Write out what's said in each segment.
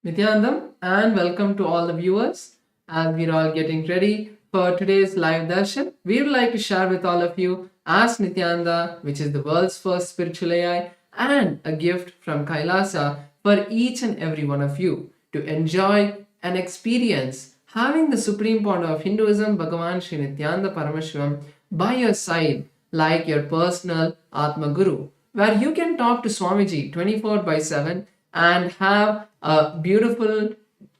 Nithyanandam, and welcome to all the viewers. As we're all getting ready for today's live darshan, we would like to share with all of you Ask Nithyananda, which is the world's first spiritual AI, and a gift from Kailasa for each and every one of you to enjoy and experience having the supreme point of Hinduism, Bhagavan Sri Nithyananda Paramashivam, by your side like your personal Atma Guru, where you can talk to Swamiji 24 by 7 and have a beautiful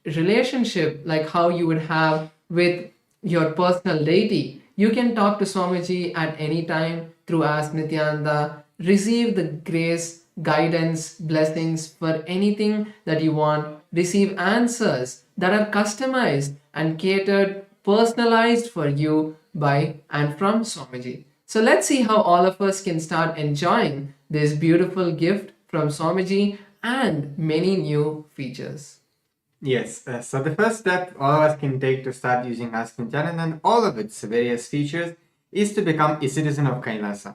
relationship like how you would have with your personal deity. You can talk to Swamiji at any time through Ask Nithyananda, receive the grace, guidance, blessings for anything that you want, receive answers that are customized and catered, personalized for you by and from Swamiji. So let's see how all of us can start enjoying this beautiful gift from Swamiji and many new features. Yes, so the first step all of us can take to start using Ask Nithyananda and all of its various features is to become a citizen of Kailasa.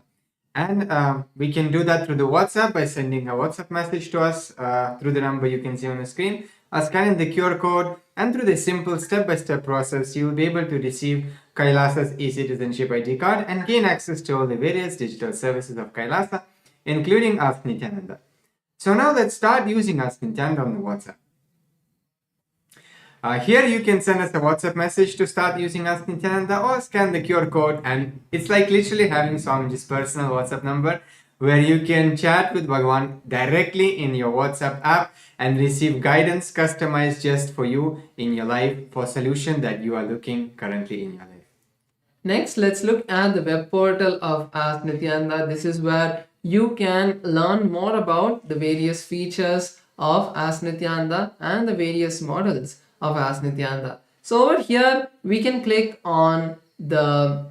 And we can do that through the WhatsApp by sending a WhatsApp message to us through the number you can see on the screen, or scanning the QR code, and through the simple step-by-step process, you will be able to receive Kailasa's e-citizenship ID card and gain access to all the various digital services of Kailasa, including Ask Nithyananda. So now let's start using Ask Nithyananda on the WhatsApp. Here you can send us a WhatsApp message to start using Ask Nithyananda or scan the QR code, and it's like literally having Swamiji's personal WhatsApp number where you can chat with Bhagavan directly in your WhatsApp app and receive guidance customized just for you in your life for solution that you are looking currently in your life. Next, let's look at the web portal of Ask Nithyananda. This is where you can learn more about the various features of Ask Nithyananda and the various models of Ask Nithyananda. So over here, we can click on the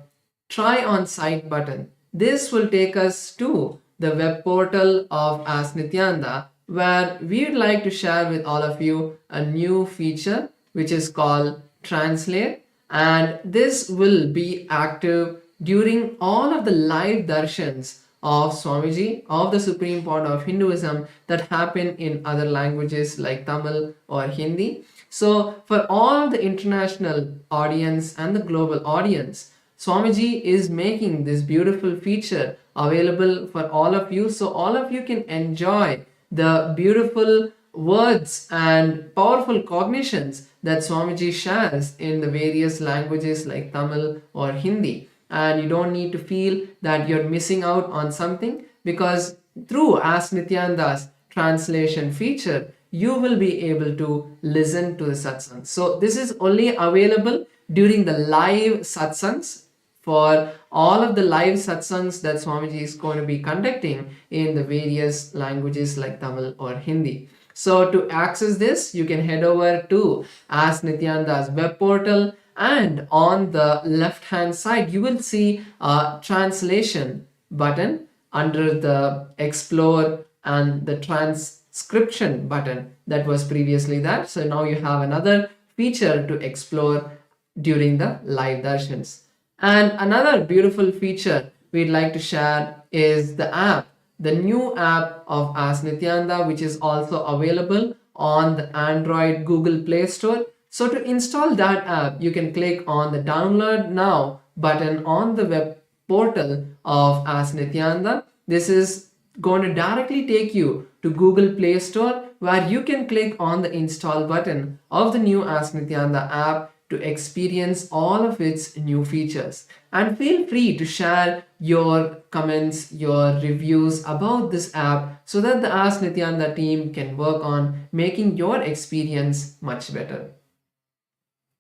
Try on Site button. This will take us to the web portal of Ask Nithyananda, where we would like to share with all of you a new feature which is called Translate, and this will be active during all of the live darshans of Swamiji, of the Supreme Point of Hinduism that happen in other languages like Tamil or Hindi. So for all the international audience and the global audience, Swamiji is making this beautiful feature available for all of you, so all of you can enjoy the beautiful words and powerful cognitions that Swamiji shares in the various languages like Tamil or Hindi. And you don't need to feel that you're missing out on something, because through Ask Nithyananda's translation feature, you will be able to listen to the satsang. So this is only available during the live satsangs, for all of the live satsangs that Swamiji is going to be conducting in the various languages like Tamil or Hindi. So to access this, you can head over to Ask Nithyananda's web portal, and on the left hand side, you will see a translation button under the Explore and the transcription button that was previously there. So now you have another feature to explore during the live darshans. And another beautiful feature we'd like to share is the app, the new app of Ask Nithyananda, which is also available on the Android Google Play Store. So to install that app, you can click on the Download Now button on the web portal of Ask Nithyananda. This is going to directly take you to Google Play Store, where you can click on the install button of the new Ask Nithyananda app to experience all of its new features. And feel free to share your comments, your reviews about this app, so that the Ask Nithyananda team can work on making your experience much better.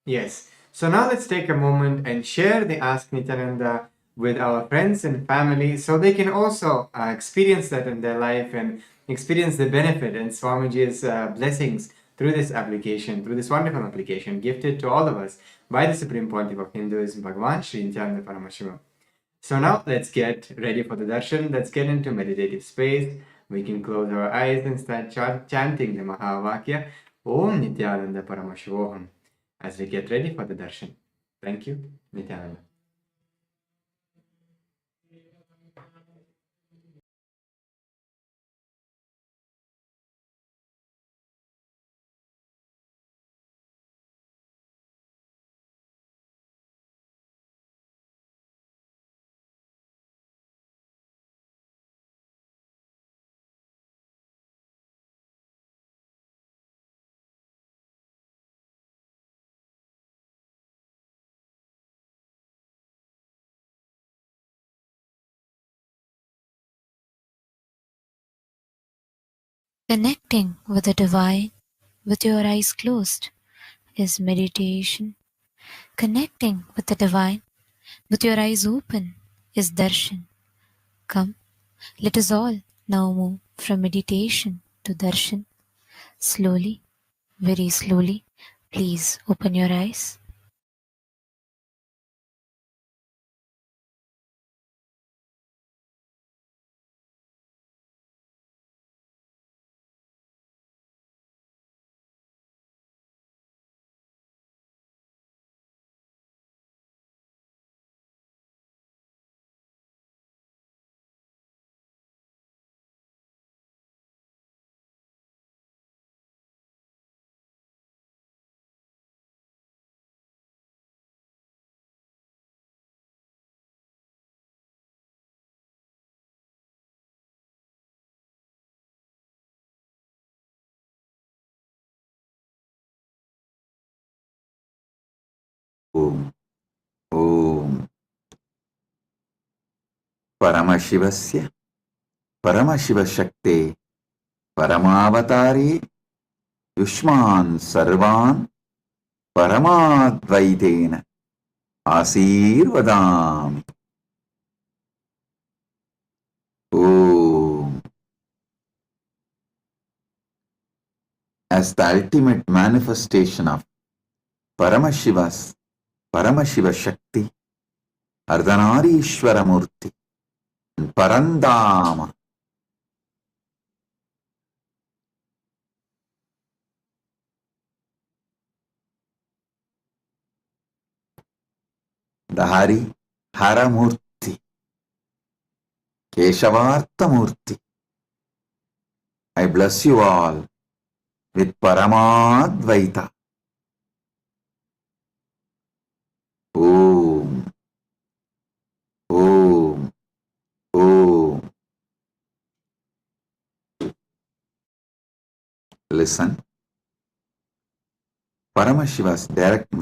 Yes, so now let's take a moment and share the Ask Nithyananda with our friends and family so they can also experience that in their life and experience the benefit and Swamiji's blessings through this application, through this wonderful application gifted to all of us by the Supreme Pontiff of Hinduism, Bhagavan Sri Nithyananda Paramashiva. So now let's get ready for the darshan. Let's get into meditative space. We can close our eyes and start chanting the Mahavakya Om Nithyananda Paramashivoham as we get ready for the darshan. Thank you, Nithyananda. Connecting with the divine with your eyes closed is meditation. Connecting with the divine with your eyes open is darshan. Come, let us all now move from meditation to darshan. Slowly, very slowly, please open your eyes. Om. Om. Paramashivasya Paramashivashakte Paramavatari Yushman Sarvan Paramadvaitena Asirvadam. Om. As the ultimate manifestation of Paramashiva's Paramashiva Shakti, Ardhanarishwara Murti, and Parandama, the Hari Haramurti, Keshavartha Murti. I bless you all with Paramadvaita. Om. Om. Om. Listen. Paramashiva's direct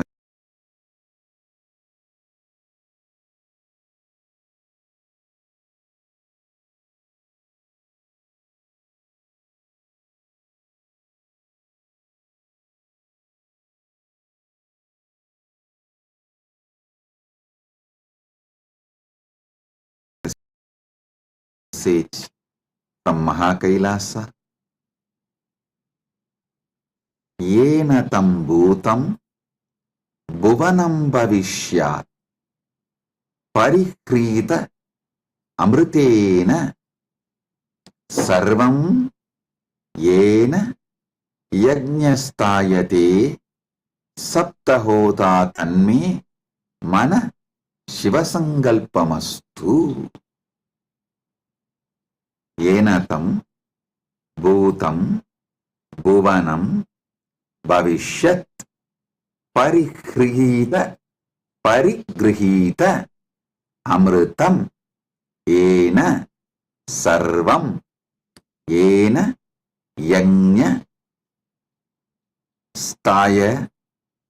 message from Mahakailasa. Yena tam bhutam bhuvanam bhavishyat parikrita amritena sarvam yena yajñastayate saptahota tanme mana shivasangalpamastu. Yena tam bhutam bhuvanam bhavishyat parigrihita amritam yena sarvam yena yajña staya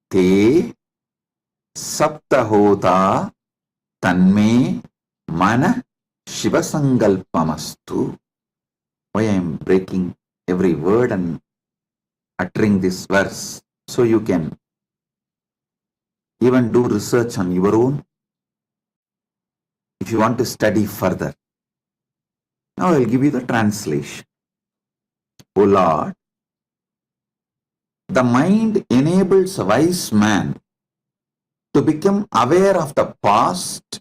te saptahota tanme mana shivasangalpamastu. Why I am breaking every word and uttering this verse, so you can even do research on your own if you want to study further. Now I will give you the translation. O Lord, the mind enables a wise man to become aware of the past,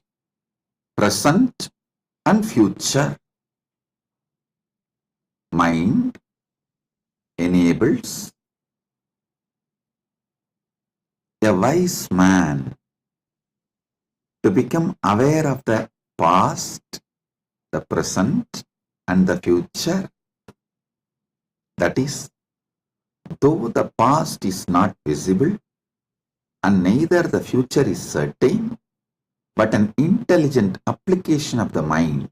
present, and future. Mind enables a wise man to become aware of the past, the present, and the future. That is, though the past is not visible and neither the future is certain, but an intelligent application of the mind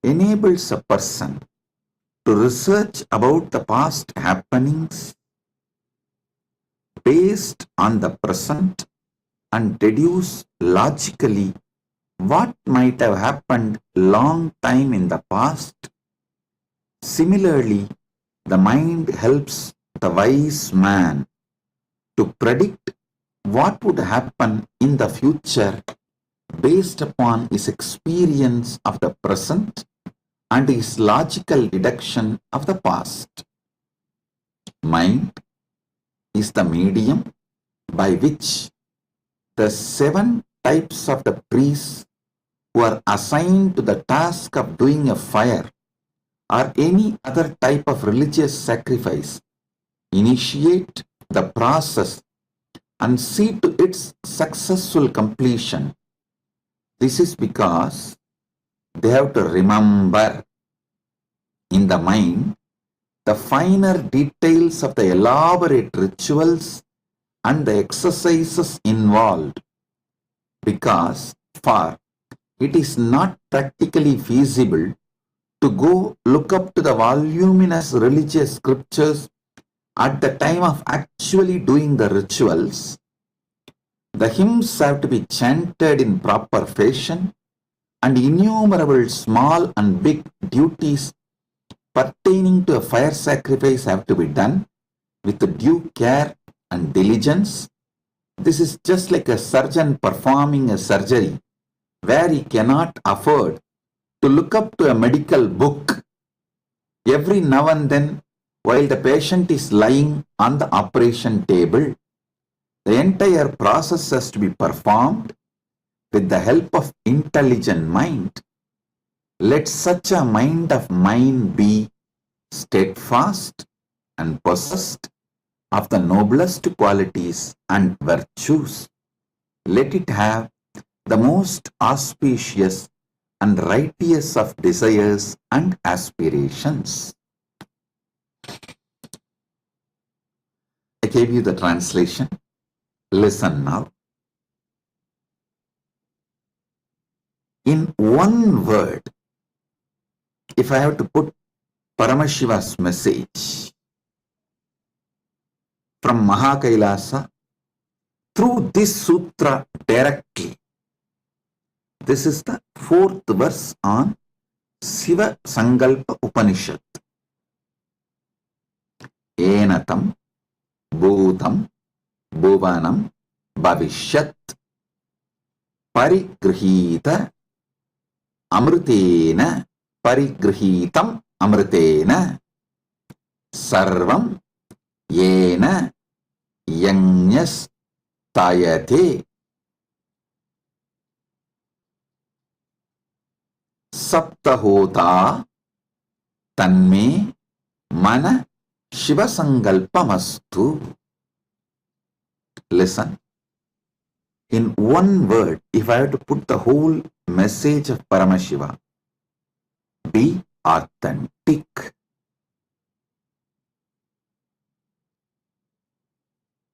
enables a person to research about the past happenings based on the present and deduce logically what might have happened long time in the past, Similarly, the mind helps the wise man to predict what would happen in the future based upon his experience of the present and his logical deduction of the past. Mind is the medium by which the 7 types of the priests who are assigned to the task of doing a fire or any other type of religious sacrifice initiate the process and see to its successful completion. This is because they have to remember in the mind the finer details of the elaborate rituals and the exercises involved, because for it is not practically feasible to go look up to the voluminous religious scriptures at the time of actually doing the rituals. The hymns have to be chanted in proper fashion, and innumerable small and big duties pertaining to a fire sacrifice have to be done with due care and diligence. This is just like a surgeon performing a surgery where he cannot afford to look up to a medical book every now and then while the patient is lying on the operation table. The entire process has to be performed with the help of intelligent mind. Let such a mind of mine be steadfast and possessed of the noblest qualities and virtues. Let it have the most auspicious and righteous of desires and aspirations. I gave you the translation. Listen now. In one word, if I have to put Paramashiva's message from Mahakailasa through this sutra directly, this is the 4th verse on Siva Sankalpa Upanishad. Enatam Bhutam Bhuvanam Bhavishyat Parigrihita Amrutena Parigrihitam Amrutena Sarvam Yena Yanyas Tayate Saptahota Tanme Mana Shiva Sankalpamastu. Listen. In one word, if I have to put the whole message of Paramashiva, be authentic.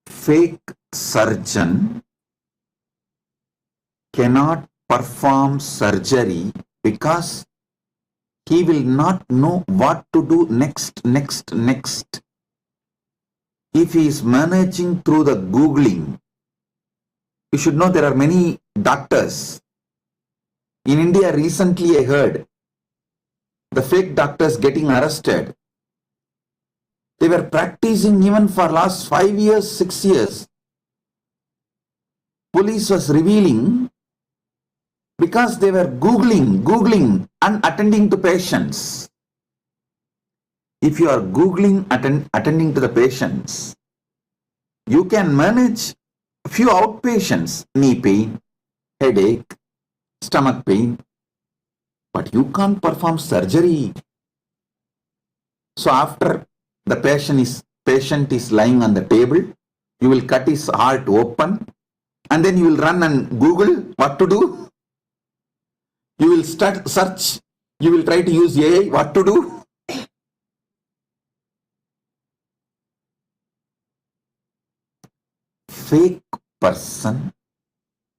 Fake surgeon cannot perform surgery because he will not know what to do next. If he is managing through the Googling, you should know there are many doctors. In India, recently I heard the fake doctors getting arrested. They were practicing even for last 5 years, 6 years. Police was revealing because they were Googling and attending to patients. If you are Googling, attending to the patients, you can manage a few outpatients, knee pain, headache, stomach pain, but you can't perform surgery. So after the patient is lying on the table, you will cut his heart open and then you will run and Google what to do. You will start search, you will try to use AI what to do. Fake person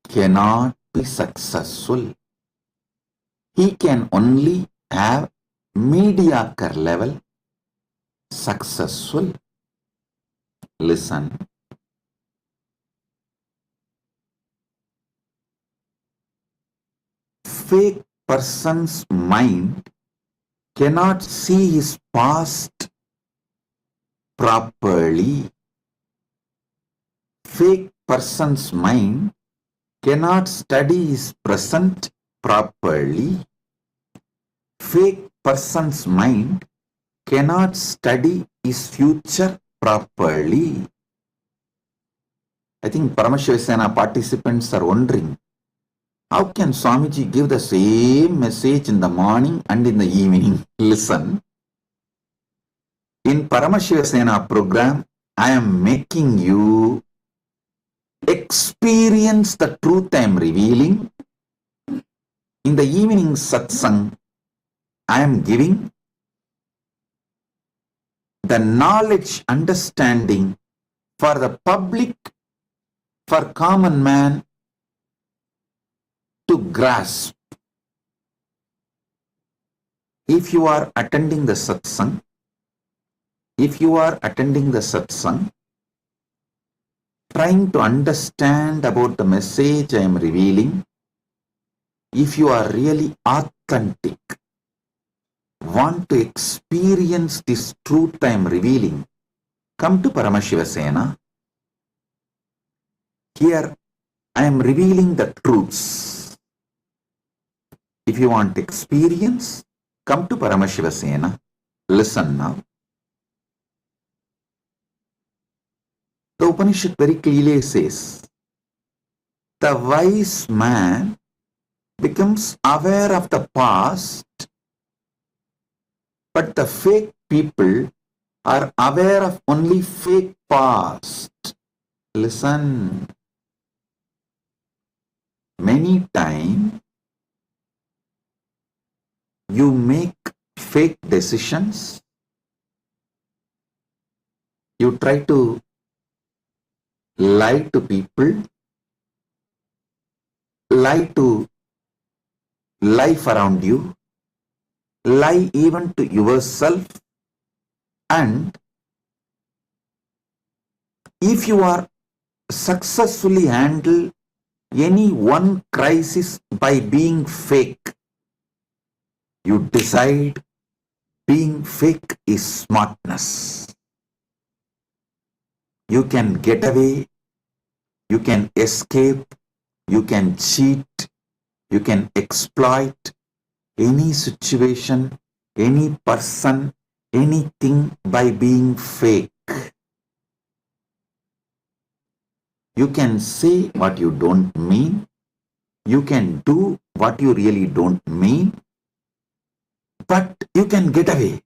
cannot be successful. He can only have mediocre level successful. Listen. Fake person's mind cannot see his past properly. Fake person's mind cannot study his present properly. Fake person's mind cannot study his future properly. I think Paramashivasena participants are wondering, how can Swamiji give the same message in the morning and in the evening? Listen, in Paramashivasena program, I am making you experience the truth I am revealing. In the evening satsang, I am giving the knowledge, understanding for the public, for common man to grasp. If you are attending the satsang, trying to understand about the message I am revealing, if you are really authentic, want to experience this truth I am revealing, come to Paramashivasena. Here I am revealing the truths. If you want experience, come to Paramashivasena. Listen now. The Upanishad very clearly says, the wise man becomes aware of the past, but the fake people are aware of only fake past. Listen. Many times you make fake decisions. You try to lie to people, lie to life around you, lie even to yourself, and if you are successfully handle any one crisis by being fake, you decide being fake is smartness. You can get away, you can escape, you can cheat, you can exploit any situation, any person, anything by being fake. You can say what you don't mean. You can do what you really don't mean. But you can get away.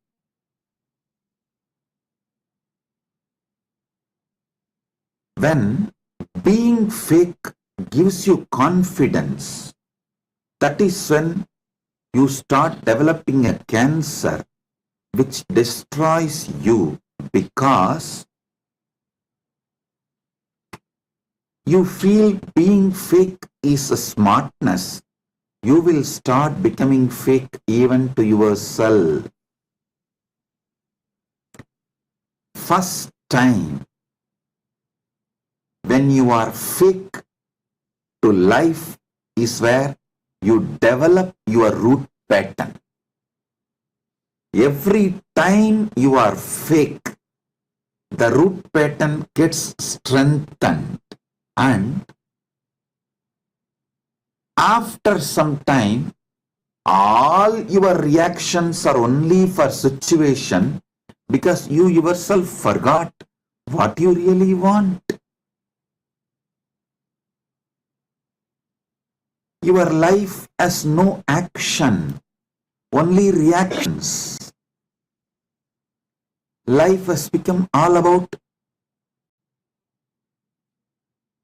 When being fake gives you confidence, that is when you start developing a cancer which destroys you, because you feel being fake is a smartness. You will start becoming fake even to yourself. First time when you are fake to life is where you develop your root pattern. Every time you are fake, the root pattern gets strengthened, and after some time, all your reactions are only for situation, because you yourself forgot what you really want. Your life has no action, only reactions. Life has become all about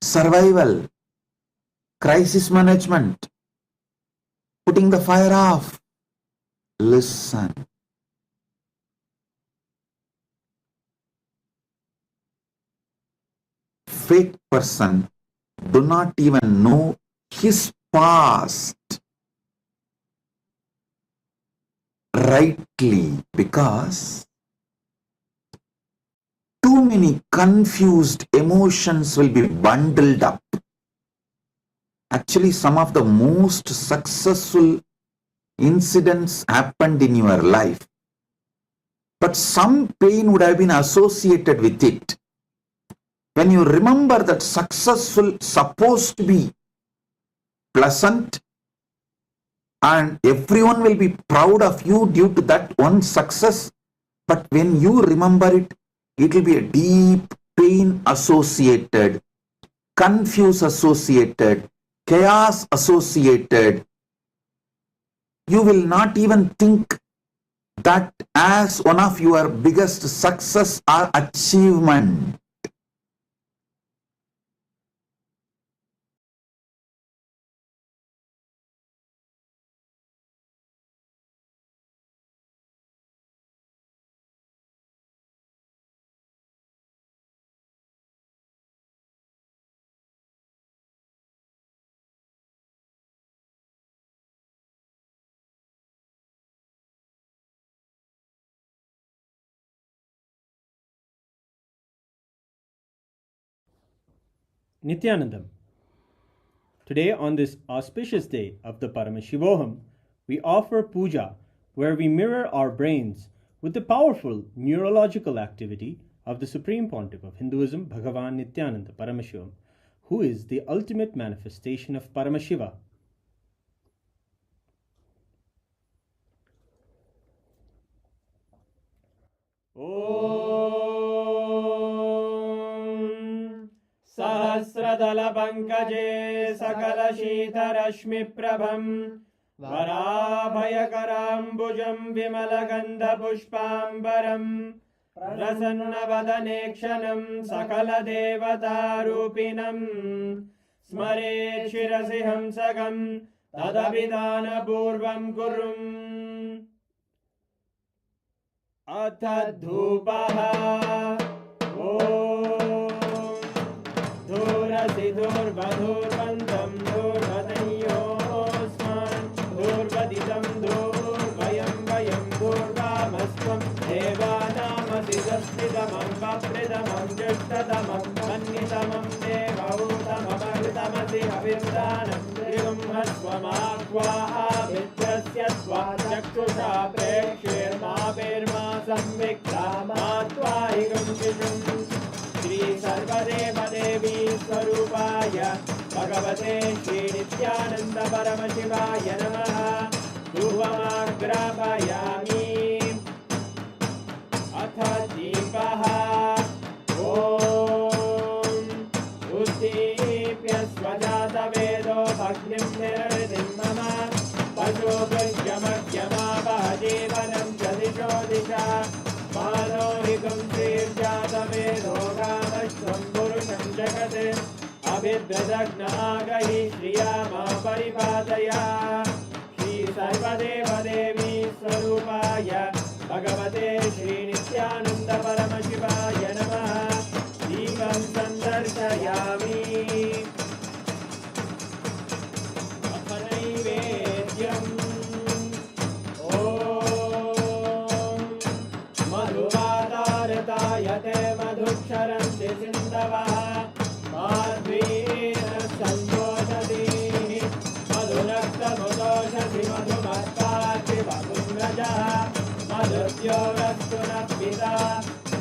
survival, crisis management, putting the fire off. Listen. Fake person do not even know his past rightly, because too many confused emotions will be bundled up. Actually, some of the most successful incidents happened in your life, but some pain would have been associated with it. When you remember that successful supposed to be pleasant and everyone will be proud of you due to that one success, but when you remember it, it will be a deep pain associated, confuse associated, chaos associated. You will not even think that as one of your biggest success or achievement. Nithyanandam. Today, on this auspicious day of the Paramashivoham, we offer puja, where we mirror our brains with the powerful neurological activity of the Supreme Pontiff of Hinduism, Bhagavan Nithyananda Paramashivam, who is the ultimate manifestation of Paramashiva. Om Sahasradala Pankaje Sakala Shita Rashmi Prabham Varabhayakarambujam Vimalagandha Pushpambaram Prasanna Sakala Devata Rupinam Smare Shirasi Hamsagam Tadabhidana Purvam Kurum Atha Dhupaha Om Dhurasi Dhurvadhurvantam Dhurvatanyosman Dhurvaditam Dhurvayam Vayam Dhurvamasvam Devanamasi Sastidamam Vapridamam Jishtatamam Mannitamam Devautamamaritamasi Havirdanam Trigum Hasvamakva Avitrasya Swachakshusha Prekshir Mapirma Samvikta Matvahigam Vishum Shri Sarvadeva Devi Swarupaya Bhagavate Shri Nithyananda Paramashivaya Namaha Dhuvamagrapayami Atha Deepaha Om Uddipya Swajata Vedo Bhagnim Nirridim Mama Pajo Gajyamagyama Bahadevanam Jadisho Disha Manohikam Sirjata Vedo Ramashvam Purusham Jagate Abhidradagna Agahi Shriyama Paripadaya Shri Sarvadeva Devi Swarupaya Bhagavate Shri Nithyananda Paramashivaya Namaha Devam Sandarshayami Athanaivedyam Om Madhuvatartayate Madhuksharanti Sindavaha Madhvena Sambodhati Madhunakta Mudoshati Madhumatkati Madhumrajaha Madhuvyogasunapita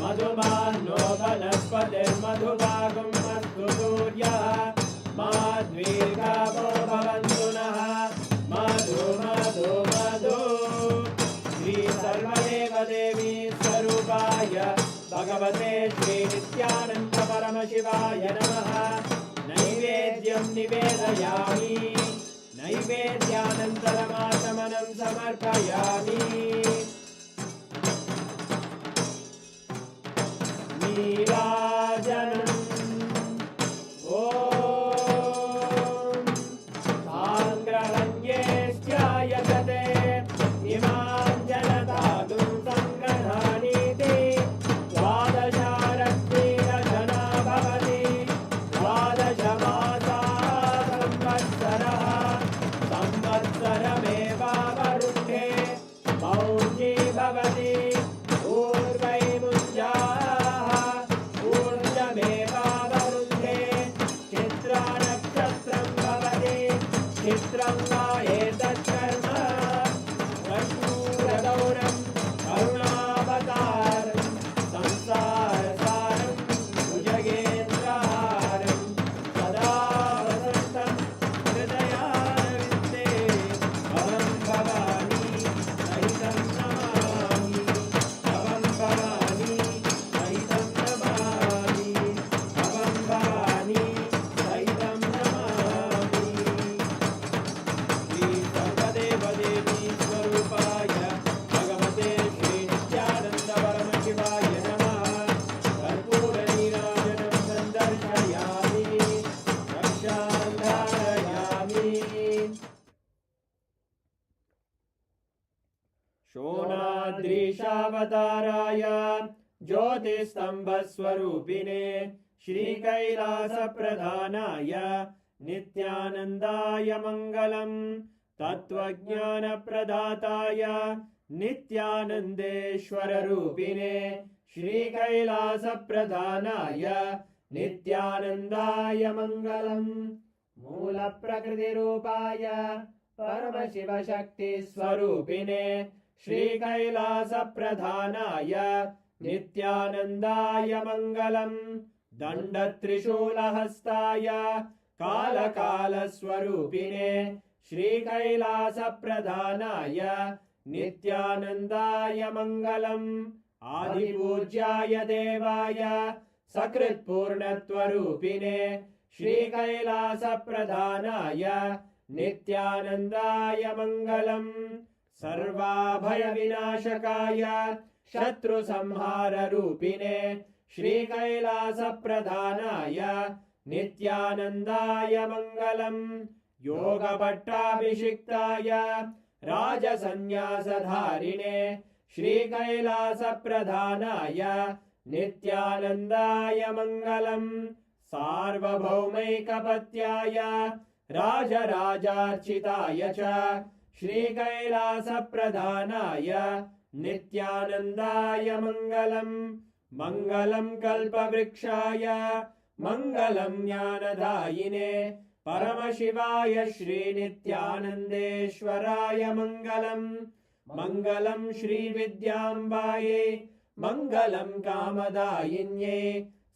Madhumano Vanaspate Madhuvagam Madhu Suryaha Madhvirgavo Bhavantunaha Madhu Madhu Madhu Shri Sarvadeva Devi Swarupaya Bhagavate Shri Nithyananda Paramashivaya Namaha Naivedyam Nivedayami Naivedyanantaramashamanam Samarpayami Nirajanam Om Sangrahanyeshchayagate Imam Janatagum Sangranhaniti Dvadasharaktina Jana Bhavati Dvadashamasa Samvatsaraha Samvatsarameva Varunhe Mauji Bhavati Urvai Munjaha Urjameva Varunhe Chitra Nakshatram Bhavati Chitram va etat karma तादृशावताराय ज्योतिस्तम्भस्वरूपिणे श्रीकैलासप्रधानाय नित्यानन्दाय मङ्गलम् तत्त्वज्ञानप्रदाताय नित्यानन्देश्वररूपिणे श्रीकैलासप्रधानाय नित्यानन्दाय मङ्गलम् मूलप्रकृतिरूपाय परमशिवशक्तिस्वरूपिणे श्रीकैलासप्रधानाय नित्यानन्दाय मङ्गलम् दण्डत्रिशूलहस्ताय कालकालस्वरूपिणे श्रीकैलासप्रधानाय नित्यानन्दाय मङ्गलम् आदिपूज्याय देवाय सकृत्पूर्णत्वरूपिणे श्रीकैलासप्रधानाय नित्यानन्दाय मङ्गलम् सर्वाभयविनाशकाय शत्रुसंहाररूपिणे श्रीकैलासप्रधानाय नित्यानन्दाय मङ्गलम् योगपट्टाभिषिक्ताय राजसन्न्यासधारिणे श्रीकैलासप्रधानाय नित्यानन्दाय मङ्गलम् सार्वभौमैकपत्याय राजराजार्चिताय च श्रीकैलासप्रधानाय नित्यानन्दाय मङ्गलम् मङ्गलं कल्पवृक्षाय मङ्गलं ज्ञानदायिने परमशिवाय श्रीनित्यानन्देश्वराय मङ्गलम् मङ्गलं श्रीविद्याम्बायै मङ्गलं कामदायिन्यै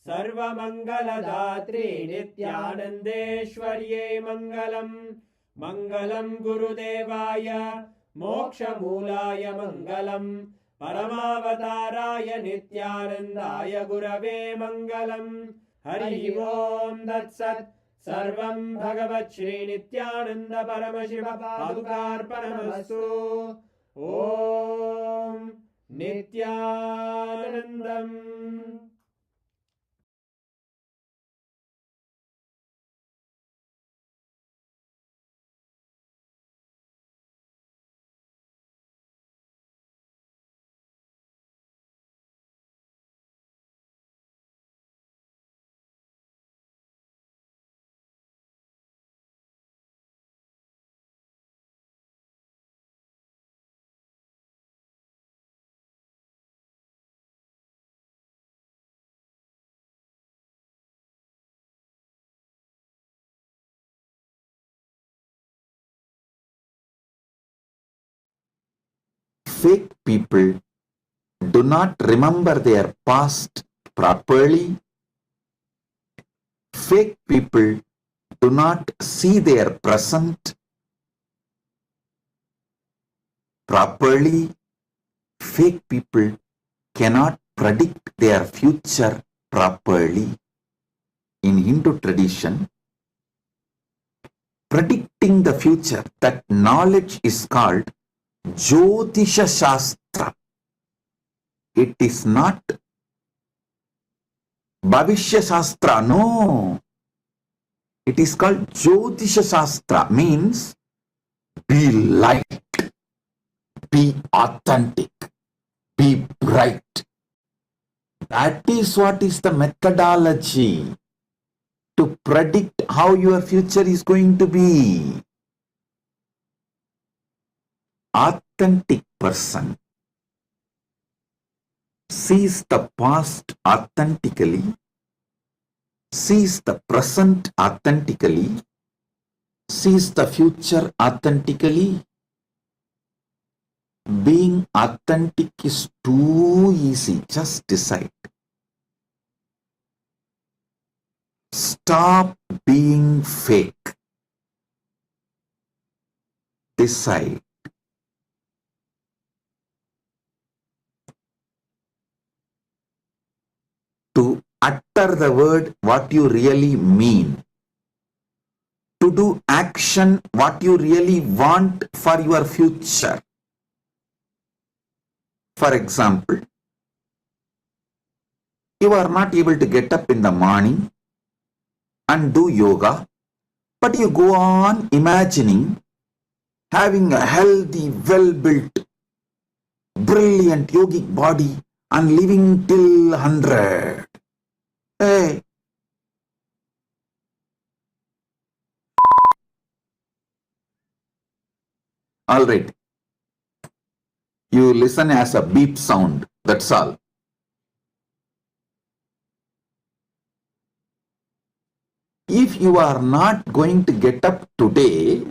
सर्वमङ्गलदात्रे नित्यानन्देश्वर्यै मङ्गलम् मङ्गलं गुरुदेवाय मोक्षमूलाय मङ्गलम् परमावताराय नित्यानन्दाय गुरवे मङ्गलम् हरि ओम् तत्सत् सर्वं भगवत् श्रीनित्यानन्द परमशिव पादुकार्पणमस्तु ॐ नित्यानन्दम् Fake people do not remember their past properly. Fake people do not see their present properly. Fake people cannot predict their future properly. In Hindu tradition, predicting the future, that knowledge is called Jyotisha Shastra. It is not Bhavishya Shastra, no. It is called Jyotisha Shastra, means be light, be authentic, be bright. That is what is the methodology to predict how your future is going to be. Authentic person sees the past authentically, sees the present authentically, sees the future authentically. Being authentic is too easy. Just decide. Stop being fake. Decide. To utter the word what you really mean. To do action what you really want for your future. For example, you are not able to get up in the morning and do yoga, but you go on imagining having a healthy, well-built brilliant yogic body and living till 100. Hey, all right. You listen as a beep sound. That's all. If you are not going to get up today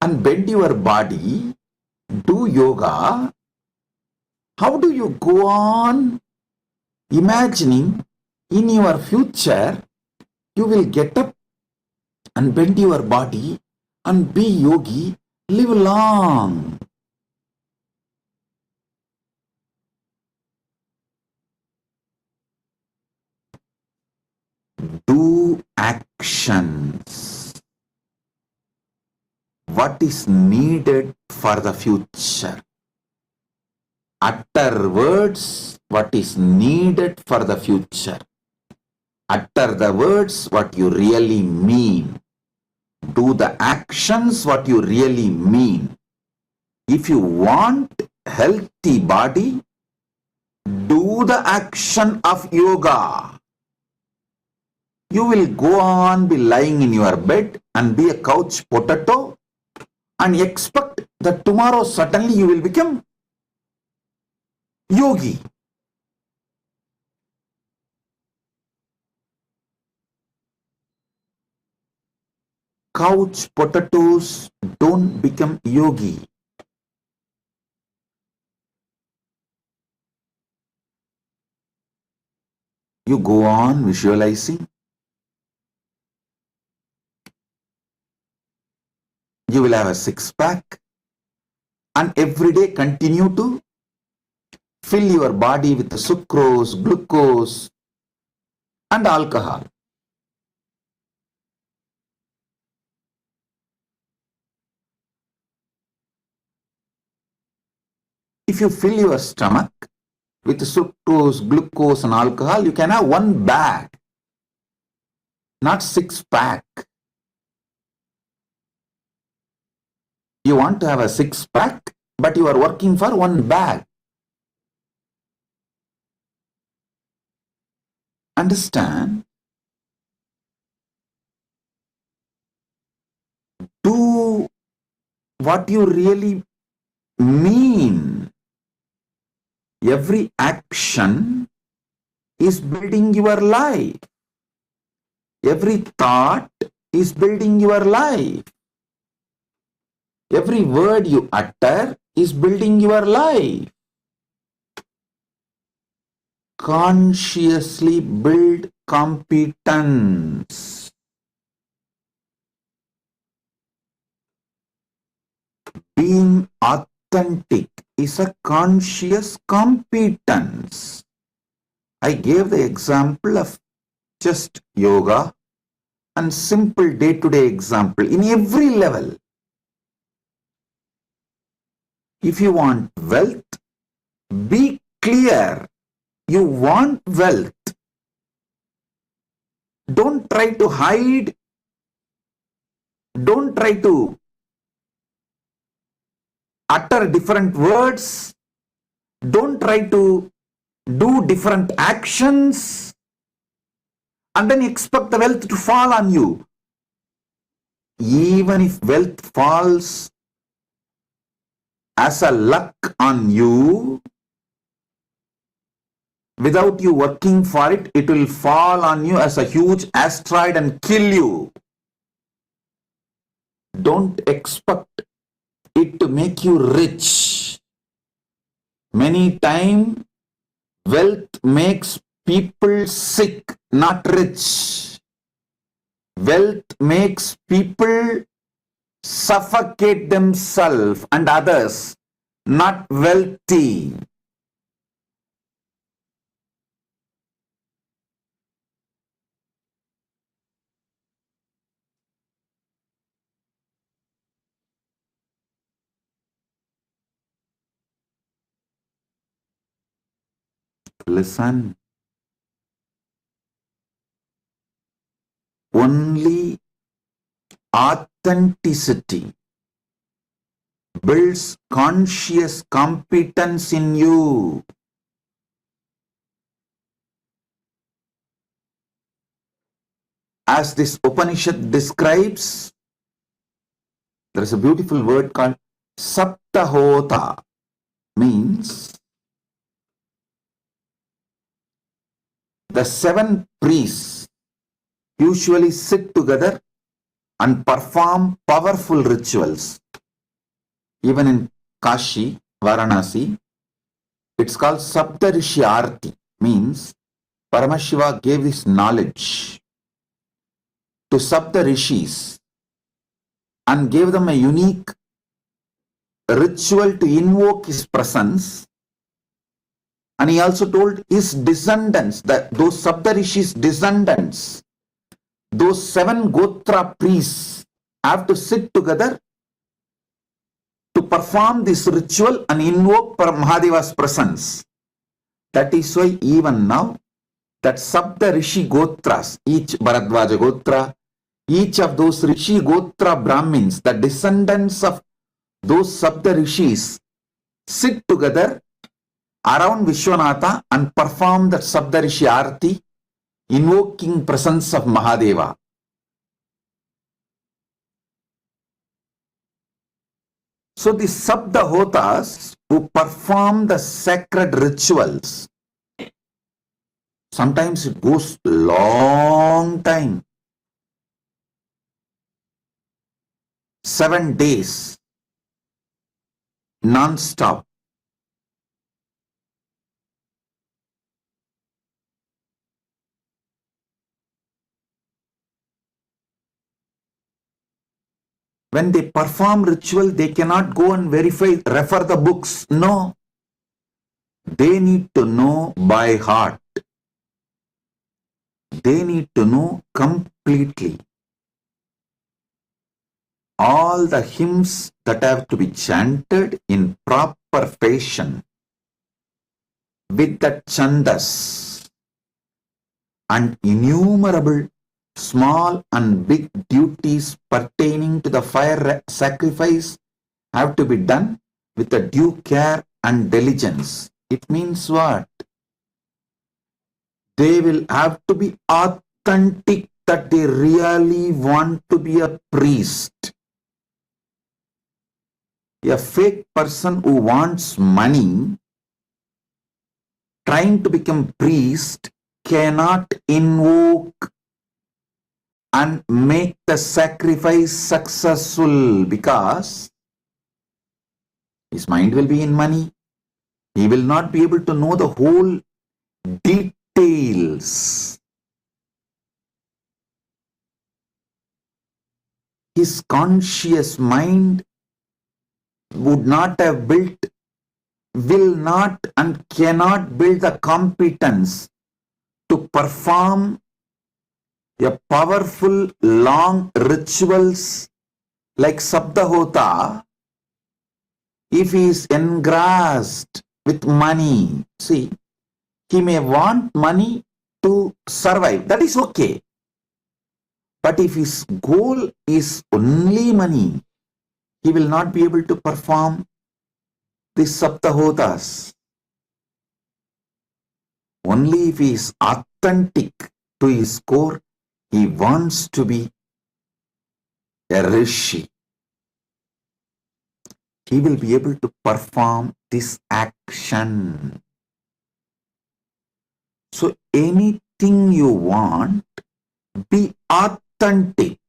and bend your body, do yoga, how do you go on imagining in your future you will get up and bend your body and be yogi, live long? Do actions. What is needed for the future? Utter words, what is needed for the future. Utter the words, what you really mean. Do the actions, what you really mean. If you want healthy body, do the action of yoga. You will go on be lying in your bed and be a couch potato and expect that tomorrow suddenly you will become yogi. Couch potatoes don't become yogi. You go on visualizing. You will have a six-pack and every day continue to fill your body with sucrose, glucose and alcohol. If you fill your stomach with sucrose, glucose and alcohol, you can have one bag, not six-pack. You want to have a six-pack, but you are working for one bag. Understand? Do what you really mean. Every action is building your life. Every thought is building your life. Every word you utter is building your life. Consciously build competence. Being authentic is a conscious competence. I gave the example of just yoga and simple day-to-day example in every level. If you want wealth, be clear. You want wealth. Don't try to hide. Don't try to utter different words. Don't try to do different actions and then expect the wealth to fall on you. Even if wealth falls as a luck on you, without you working for it, it will fall on you as a huge asteroid and kill you. Don't expect it to make you rich. Many times, wealth makes people sick, not rich. Wealth makes people suffocate themselves and others, not wealthy. Listen, only authenticity builds conscious competence in you. As this Upanishad describes, there is a beautiful word called Saptahota, means the 7 priests usually sit together and perform powerful rituals. Even in Kashi, Varanasi, it's called Saptarishi Arti, means Paramashiva gave this knowledge to Sapta Rishis and gave them a unique ritual to invoke his presence. And he also told his descendants, that those Sapta Rishis' descendants, those 7 Gotra priests have to sit together to perform this ritual and invoke Mahadeva's presence. That is why even now, that Sapta Rishi Gotras, each Bharadwaja Gotra, each of those Rishi Gotra Brahmins, the descendants of those Sapta Rishis, sit together around Vishwanatha and perform that Sapta Rishi Arti, invoking presence of Mahadeva. So the Saptahotas who perform the sacred rituals, sometimes it goes long time, 7 days, non-stop. When they perform ritual, they cannot go and refer the books. No. They need to know by heart. They need to know completely. All the hymns that have to be chanted in proper fashion, with the chandas, and innumerable small and big duties pertaining to the fire sacrifice have to be done with the due care and diligence. It means what? They will have to be authentic, that they really want to be a priest. A fake person who wants money, trying to become priest, cannot invoke and make the sacrifice successful, because his mind will be in money. He will not be able to know the whole details. His conscious mind would not have built, will not and cannot build the competence to perform a powerful long rituals like Saptahota if he is engrossed with money. See, he may want money to survive. That is okay. But if his goal is only money, he will not be able to perform these Saptahotas. Only if he is authentic to his core, he wants to be a rishi, he will be able to perform this action. So anything you want, be authentic.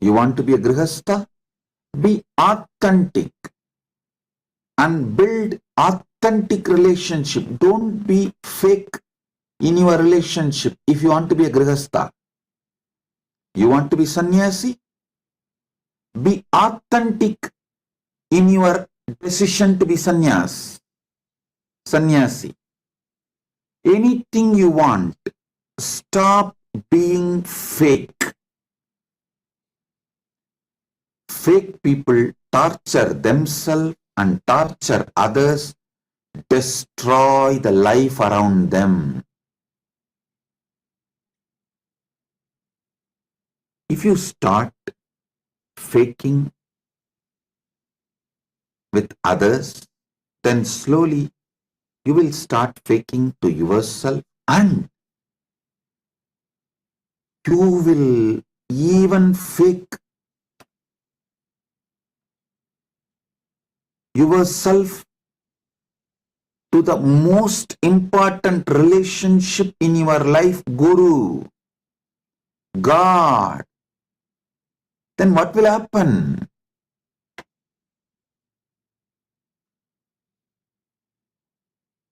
You want to be a grihastha? Be authentic and build authentic relationship. Don't be fake in your relationship. If you want to be a grihastha, you want to be sannyasi, be authentic in your decision to be sannyasi. Anything you want, stop being fake. Fake people torture themselves and torture others, destroy the life around them. If you start faking with others, then slowly you will start faking to yourself, and you will even fake yourself to the most important relationship in your life, Guru, God. Then what will happen?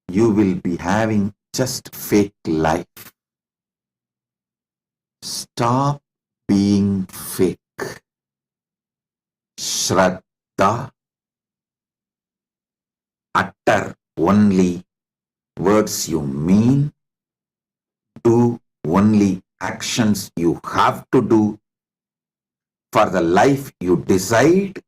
You will be having just fake life. Stop being fake. Shraddha, utter only words you mean, do only actions you have to do for the life you decide,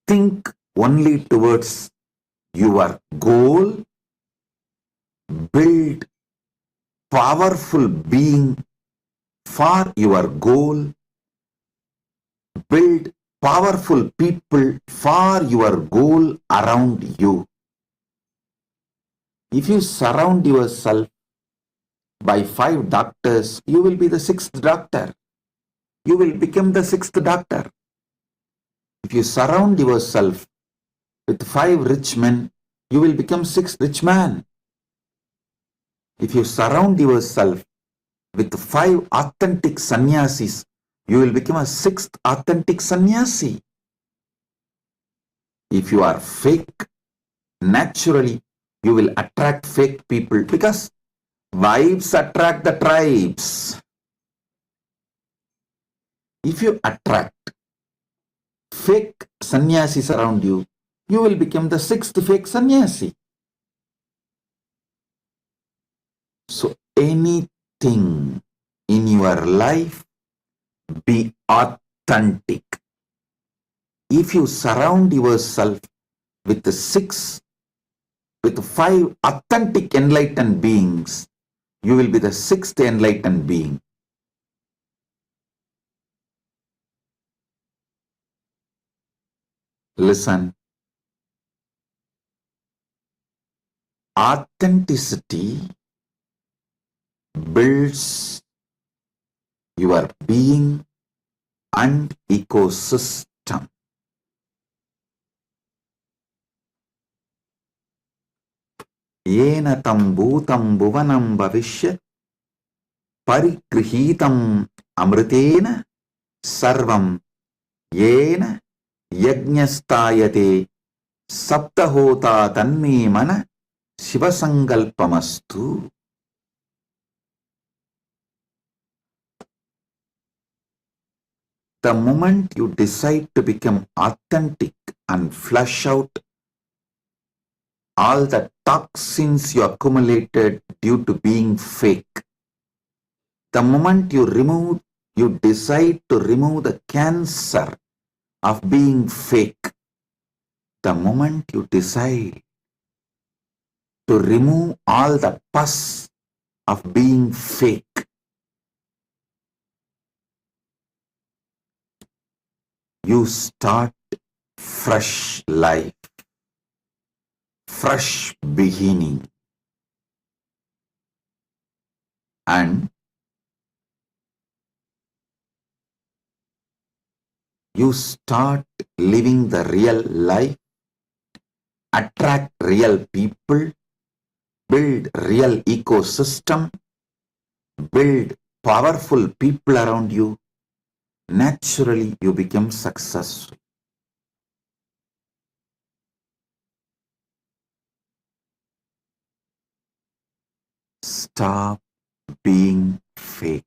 think only towards your goal, build powerful being for your goal, build powerful people for your goal around you. If you surround yourself by 5 doctors, you will be the 6th doctor. You will become the 6th doctor. If you surround yourself with 5 rich men, you will become 6th rich man. If you surround yourself with 5 authentic sannyasis, you will become a 6th authentic sannyasi. If you are fake, naturally you will attract fake people, because vibes attract the tribes. If you attract fake sannyasis around you, you will become the 6th fake sannyasi. So anything in your life, be authentic. If you surround yourself with the 5 authentic enlightened beings, you will be the 6th enlightened being. Listen. Authenticity builds your being and ecosystem. Yena tam bhutam bhuvanam bhavishyat parigrihitam amritena sarvam yena yajnastayate saptahota tanme mana shivasangalpamastu. The moment you decide to become authentic and flush out all the toxins you accumulated due to being fake, the moment you decide to remove the cancer of being fake, the moment you decide to remove all the pus of being fake, you start fresh life, fresh beginning, and you start living the real life, attract real people, build real ecosystem, build powerful people around you. Naturally, you become successful. Stop being fake.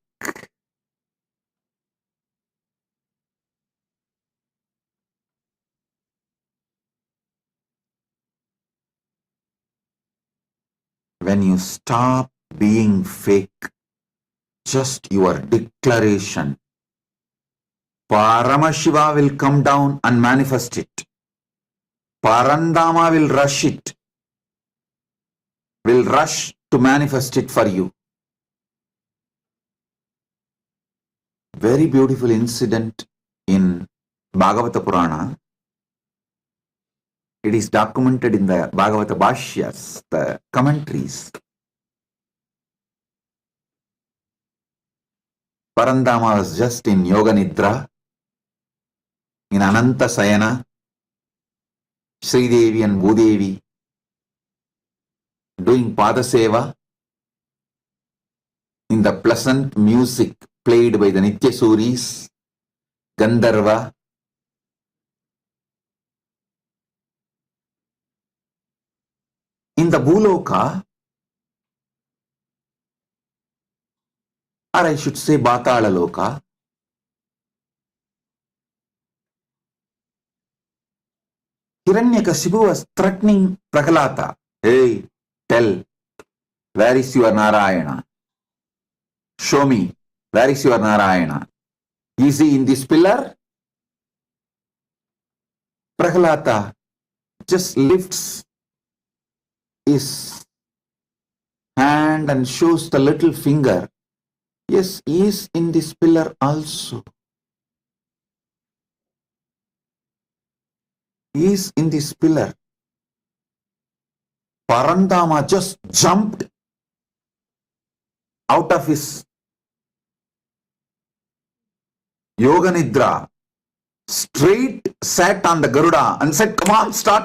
When you stop being fake, just your declaration, Paramashiva will come down and manifest it. Parandama will rush to manifest it for you. Very beautiful incident in Bhagavata Purana. It is documented in the Bhagavata Bhashyas, the commentaries. Parandama was just in Yoga Nidra, in Ananta Sayana, Sridevi and Bhudevi doing Padaseva in the pleasant music played by the Nityasuris, Gandharva. In the Bhuloka, or I should say Batala Loka, Hiranyakashipu was threatening Prahalata. Hey, tell, where is your Narayana? Show me, where is your Narayana? Is he in this pillar? Prahalata just lifts his hand and shows the little finger. Yes, he is in this pillar also. He is in this pillar. Parandama just jumped out of his Yoga Nidra, straight sat on the Garuda and said, come on, start.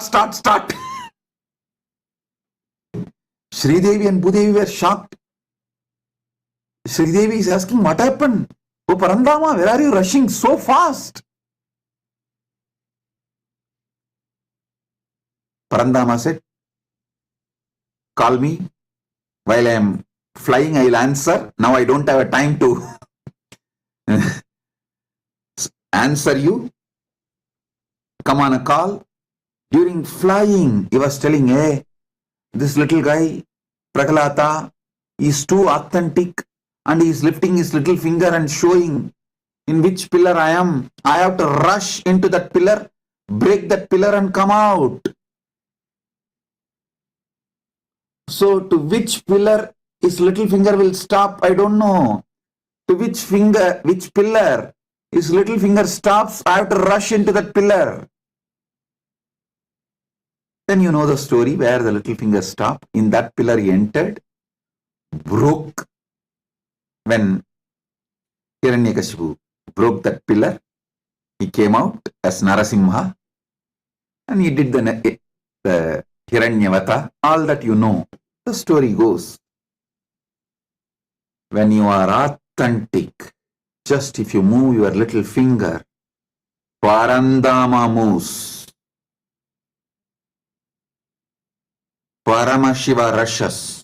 Sridevi and Bhudevi were shocked. Sridevi is asking, what happened? Oh Parandama, where are you rushing so fast? Parandama said, call me. While I am flying, I will answer. Now I don't have a time to answer you. Come on a call. During flying, he was telling, hey, this little guy, Prahalata, is too authentic and he is lifting his little finger and showing in which pillar I am. I have to rush into that pillar, break that pillar and come out. So to which pillar his little finger will stop, I don't know. To which pillar his little finger stops, I have to rush into that pillar. Then you know the story where the little finger stopped. In that pillar he entered, broke. When Hiranyakashipu broke that pillar, he came out as Narasimha and he did the Hiranyavata. All that you know. The story goes. When you are authentic, just if you move your little finger, Parandama moves. Paramashiva rushes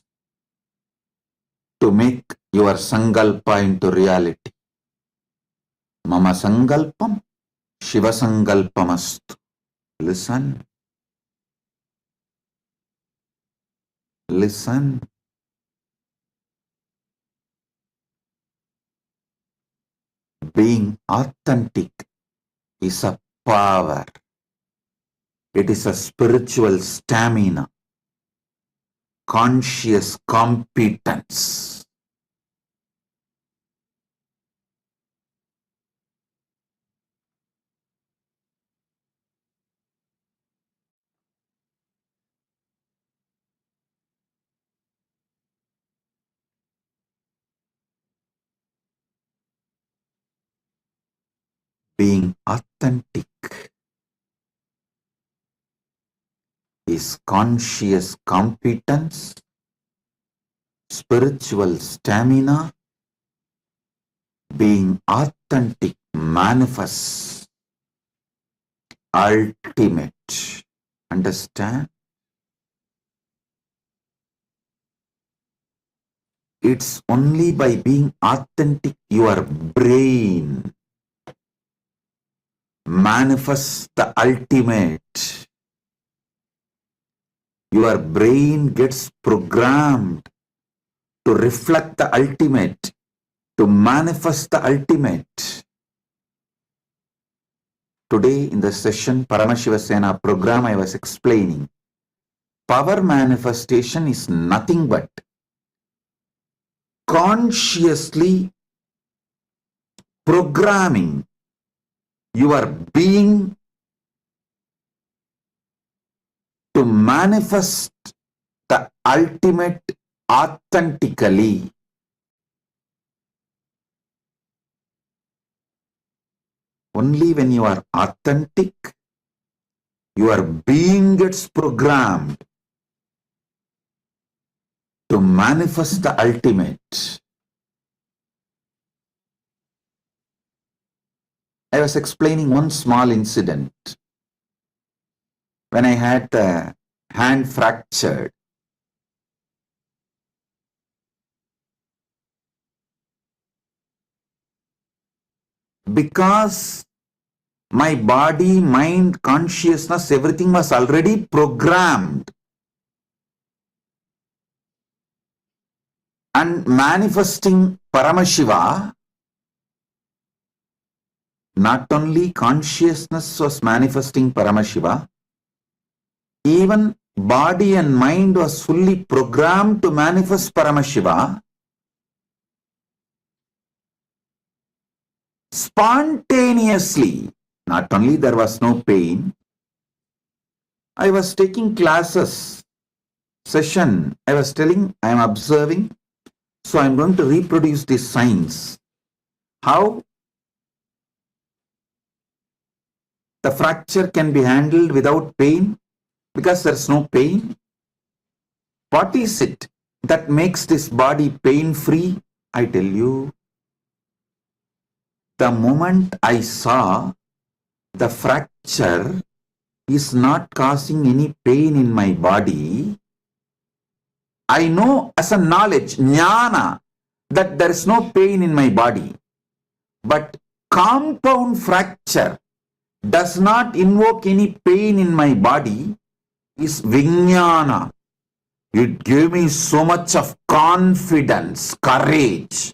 to make your sankalpa into reality. Mama sankalpam, Shiva sankalpamastu. Listen. Listen. Being authentic is a power. It is a spiritual stamina, conscious competence. Being authentic is conscious competence, spiritual stamina. Being authentic manifests ultimate. Understand? It's only by being authentic your brain manifests the ultimate. Your brain gets programmed to reflect the ultimate, to manifest the ultimate. Today in the session Paramashiva Sena program, I was explaining power manifestation is nothing but consciously programming your being to manifest the ultimate authentically. Only when you are authentic, your being gets programmed to manifest the ultimate. I was explaining one small incident. When I had the hand fractured, because my body, mind, consciousness, everything was already programmed and manifesting Paramashiva. Not only consciousness was manifesting Paramashiva, even body and mind was fully programmed to manifest Paramashiva. Spontaneously, not only there was no pain, I was taking classes, session, I was telling, I am observing, so I am going to reproduce these signs. How the fracture can be handled without pain, because there is no pain. What is it that makes this body pain-free? I tell you, the moment I saw the fracture is not causing any pain in my body, I know as a knowledge, jnana, that there is no pain in my body. But compound fracture does not invoke any pain in my body is vijnana. It gave me so much of confidence, courage.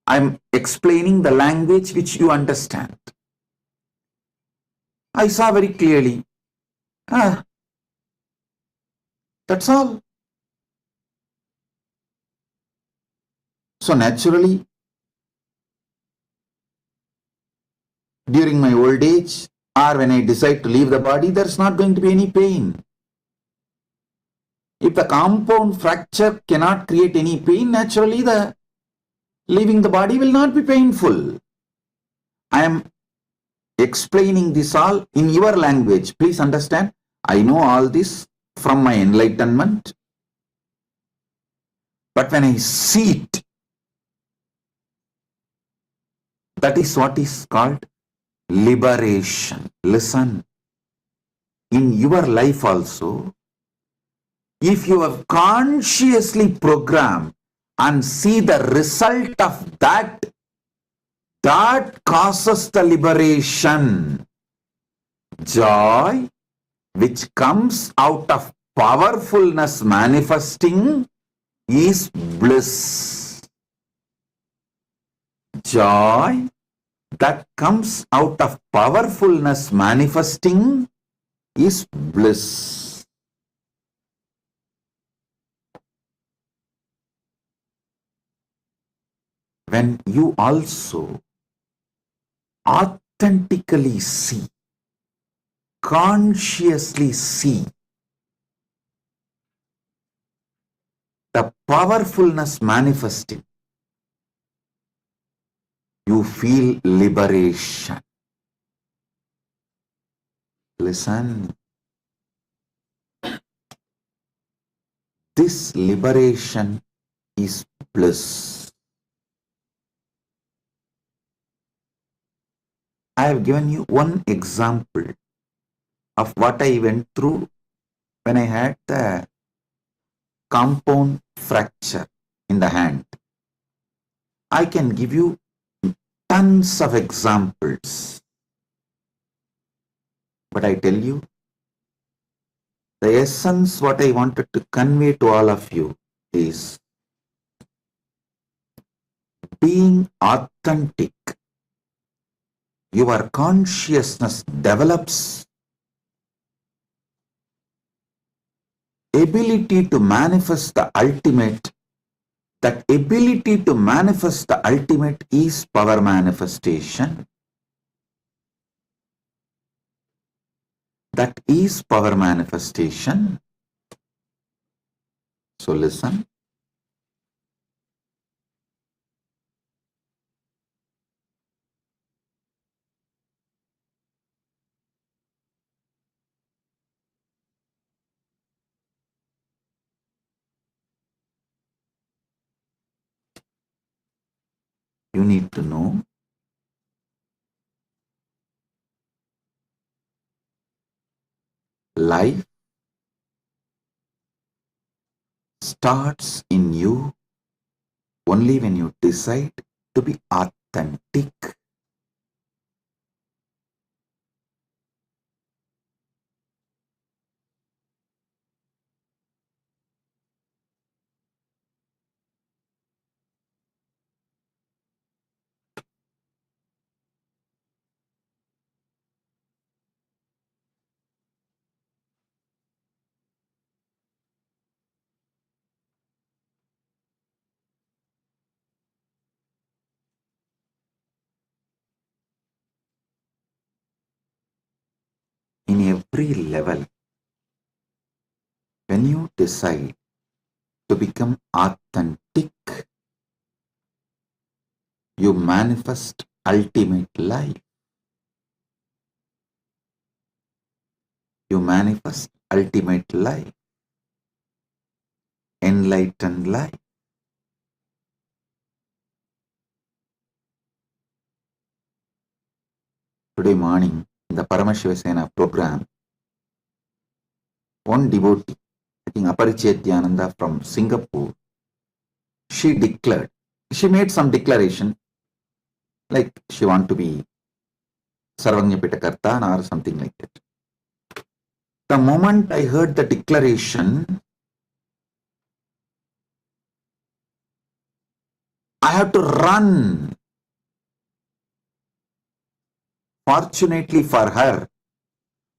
I'm explaining the language which you understand. I saw very clearly. That's all. So naturally, during my old age or when I decide to leave the body, there's not going to be any pain. If the compound fracture cannot create any pain, naturally the leaving the body will not be painful. I am explaining this all in your language. Please understand, I know all this from my enlightenment. But when I see it, that is what is called liberation. Listen, in your life also, if you have consciously programmed and see the result of that, that causes the liberation. Joy, which comes out of powerfulness manifesting, is bliss. Joy that comes out of powerfulness manifesting is bliss. When you also authentically see, consciously see the powerfulness manifesting, you feel liberation. Listen, this liberation is bliss. I have given you one example of what I went through when I had the compound fracture in the hand. I can give you tons of examples. But I tell you, the essence what I wanted to convey to all of you is being authentic. Your consciousness develops ability to manifest the ultimate. That ability to manifest the ultimate is power manifestation. That is power manifestation. So listen. You need to know life starts in you only when you decide to be authentic. In every level, when you decide to become authentic, you manifest ultimate life. You manifest ultimate life, enlightened life. Today morning, in the Paramashivasena program, one devotee, I think Nithyananda from Singapore, she declared, she made some declaration like she want to be Sarvanyapitakarta or something like that. The moment I heard the declaration, I have to run. Fortunately for her,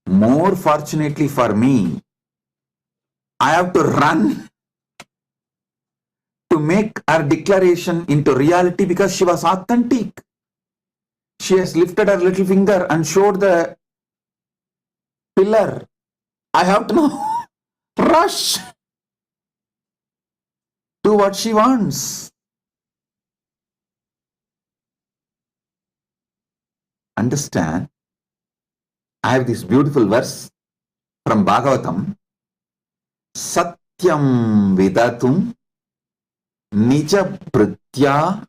more fortunately for me, I have to run to make her declaration into reality because she was authentic. She has lifted her little finger and showed the pillar. I have to now rush to what she wants. Understand? I have this beautiful verse from Bhagavatam. Satyam vidatum nija pritya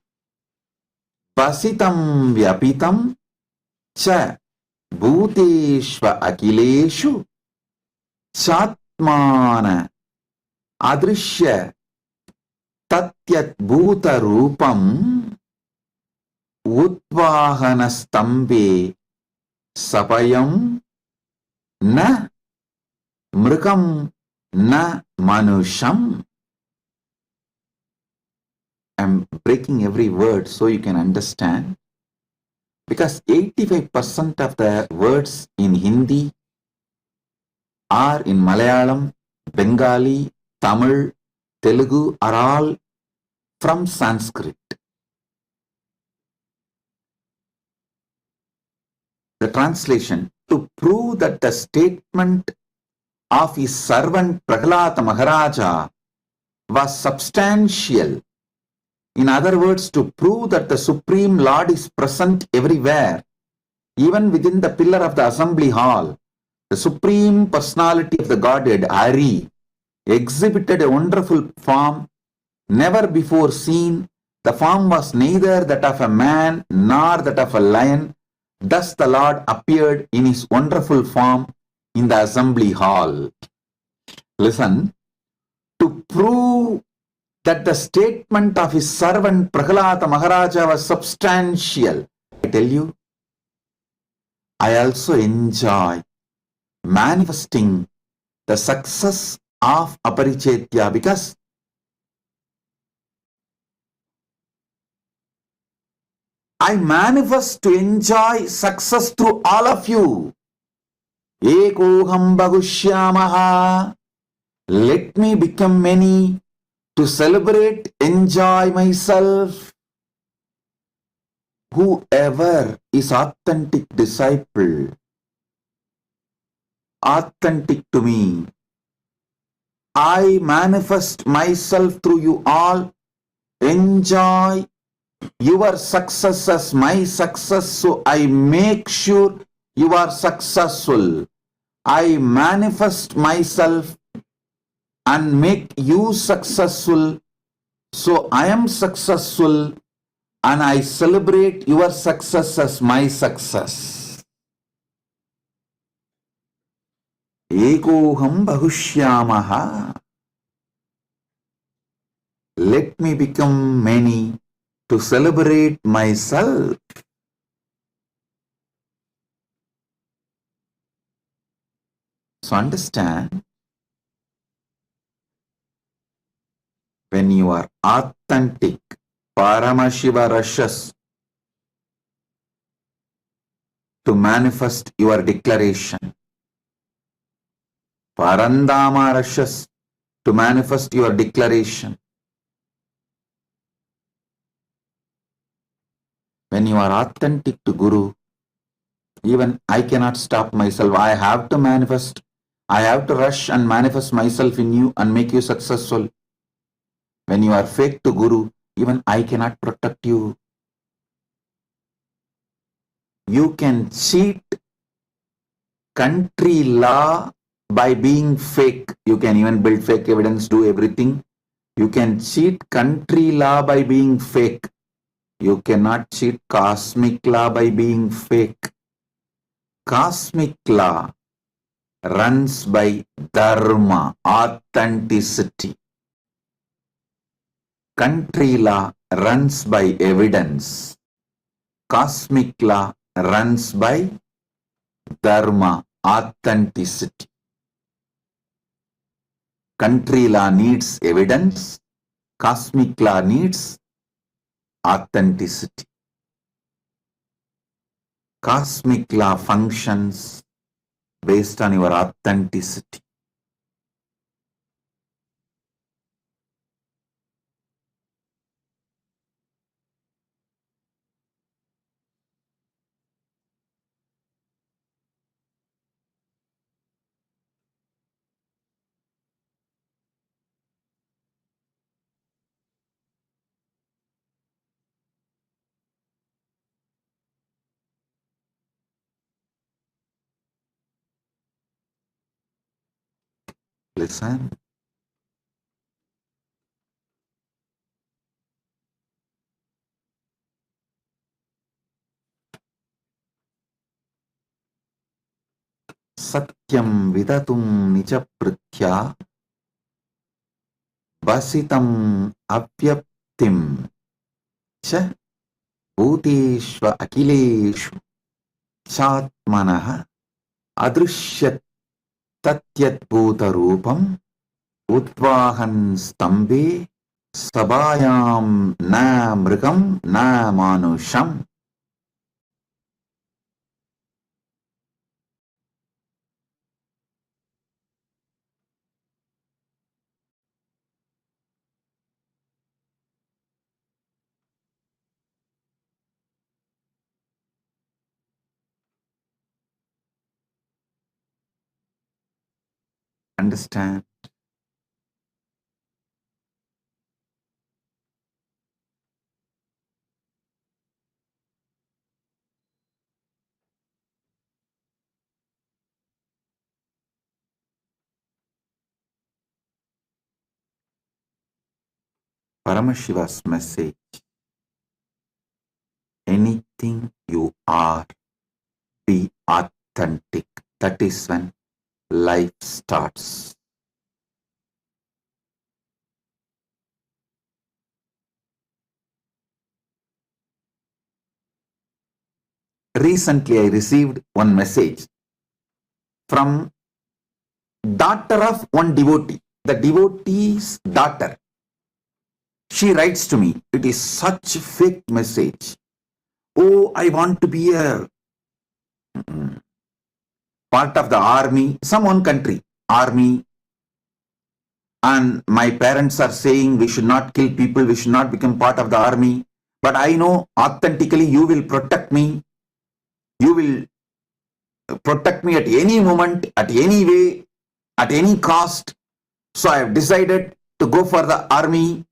vasitam vyapitam cha bhuteshva akileshu chatmana adrishya tatyat bhuta rupam utvahana stambe sapayam na mrikam na manusham. I'm breaking every word so you can understand, because 85% of the words in Hindi are in Malayalam, Bengali, Tamil, Telugu are all from Sanskrit. The translation, to prove that the statement of his servant Prahlada Maharaja was substantial. In other words, to prove that the Supreme Lord is present everywhere, even within the pillar of the assembly hall, the Supreme Personality of the Godhead, Hari, exhibited a wonderful form never before seen. The form was neither that of a man nor that of a lion. Thus the Lord appeared in his wonderful form in the assembly hall. Listen, to prove that the statement of his servant Prahlada Maharaja was substantial, I tell you, I also enjoy manifesting the success of Aparichetya, because I manifest to enjoy success through all of you. Ekoham Bagushyamaha. Let me become many to celebrate, enjoy myself. Whoever is authentic disciple authentic to me. I manifest myself through you all. Enjoy your success as my success, so I make sure you are successful. I manifest myself and make you successful, so I am successful, and I celebrate your success as my success. Ekoham bahushyamaha. Let me become many to celebrate myself. So understand, when you are authentic, Paramashiva rushes to manifest your declaration. Parandama rushes to manifest your declaration. When you are authentic to Guru, even I cannot stop myself. I have to manifest. I have to rush and manifest myself in you and make you successful. When you are fake to Guru, even I cannot protect you. You can cheat country law by being fake. You can even build fake evidence, do everything. You can cheat country law by being fake. You cannot cheat cosmic law by being fake. Cosmic law runs by dharma, authenticity. Country law runs by evidence. Cosmic law runs by dharma, authenticity. Country law needs evidence. Cosmic law needs authenticity. Cosmic law functions based on your authenticity. Listen. Satyam vidatum nijapritya vasitam avyaptim cha bhuteshva akileshu chatmanaha adrishyat tatyat bhuta rupam udvahan stambe sabhayam na mrigam na manusham. Understand? Paramashiva's message: anything you are, be authentic. That is when life starts. Recently, I received one message from daughter of one devotee. The devotee's daughter. She writes to me. It is such a fake message. Oh, I want to be a part of the army, some one country, army. And my parents are saying we should not kill people, we should not become part of the army. But I know authentically you will protect me. You will protect me at any moment, at any way, at any cost. So I have decided to go for the army.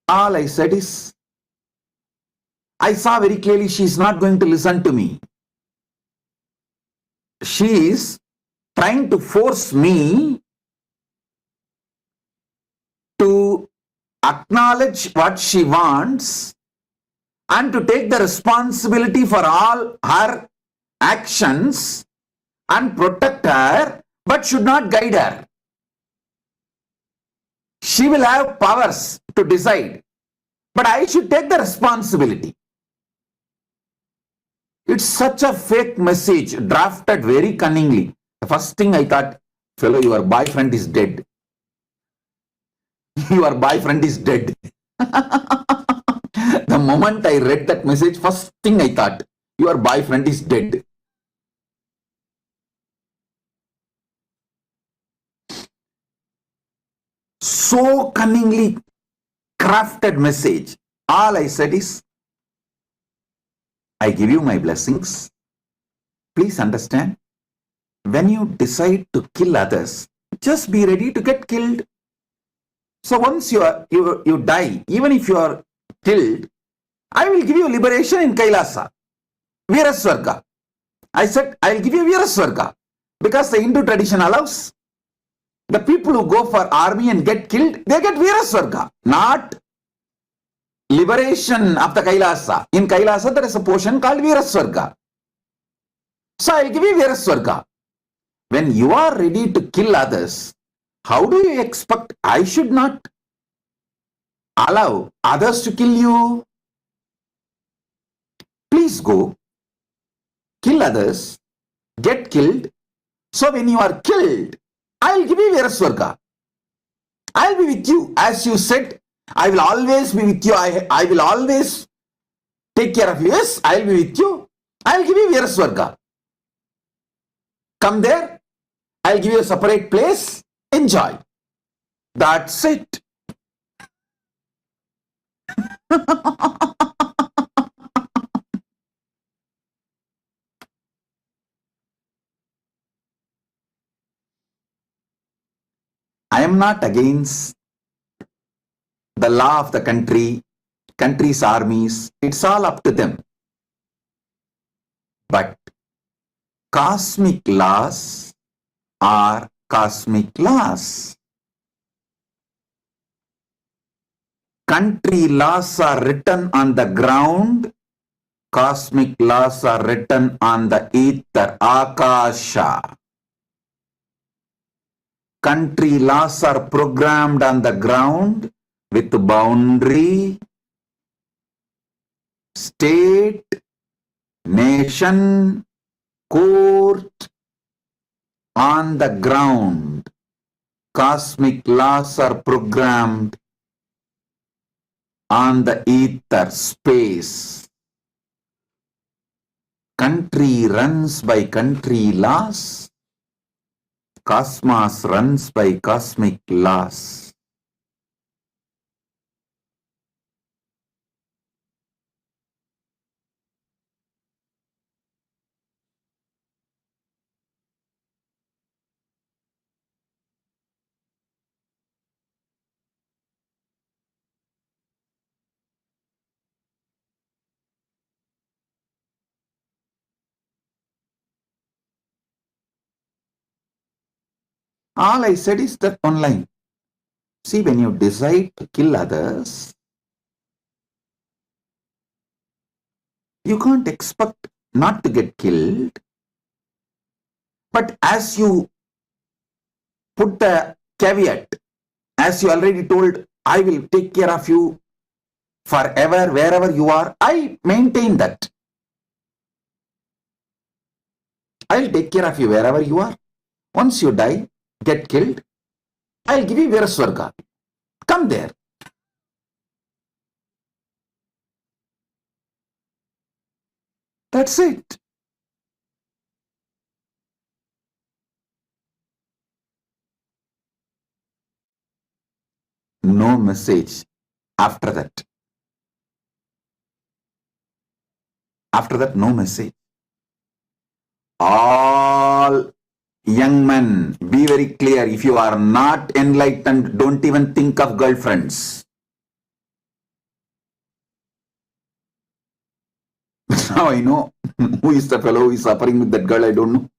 All I said is, I saw very clearly she is not going to listen to me. She is trying to force me to acknowledge what she wants and to take the responsibility for all her actions and protect her, but should not guide her. She will have powers to decide, but I should take the responsibility. It's such a fake message, drafted very cunningly. The first thing I thought, fellow, your boyfriend is dead. Your boyfriend is dead. The moment I read that message, first thing I thought, your boyfriend is dead. So cunningly crafted message. All I said is, I give you my blessings. Please understand, when you decide to kill others, just be ready to get killed. So once you die, even if you are killed, I will give you liberation in Kailasa, Viraswarga. I said, I will give you Viraswarga because the Hindu tradition allows. The people who go for army and get killed, they get Viraswarga, not liberation of the Kailasa. In Kailasa, there is a portion called Viraswarga. So I will give you Viraswarga. When you are ready to kill others, how do you expect I should not allow others to kill you? Please go, kill others, get killed. So when you are killed, I will give you Viraswarga. I will be with you. As you said, I will always be with you. I will always take care of you. Yes, I will be with you. I will give you Viraswarga. Come there. I will give you a separate place. Enjoy. That's it. I am not against the law of the country, country's armies. It's all up to them. But cosmic laws are cosmic laws. Country laws are written on the ground. Cosmic laws are written on the ether, Akasha. Country laws are programmed on the ground with boundary, state, nation, court. On the ground, cosmic laws are programmed on the ether, space. Country runs by country laws. Cosmos runs by cosmic laws. All I said is that one line. See, when you decide to kill others, you can't expect not to get killed. But as you put the caveat, as you already told, I will take care of you forever, wherever you are, I maintain that. I'll take care of you wherever you are. Once you die, get killed, I'll give you Viraswarga. Come there. That's it. No message after that. After that, no message. All young men, be very clear. If you are not enlightened, don't even think of girlfriends. Now I know who is the fellow who is suffering with that girl. I don't know.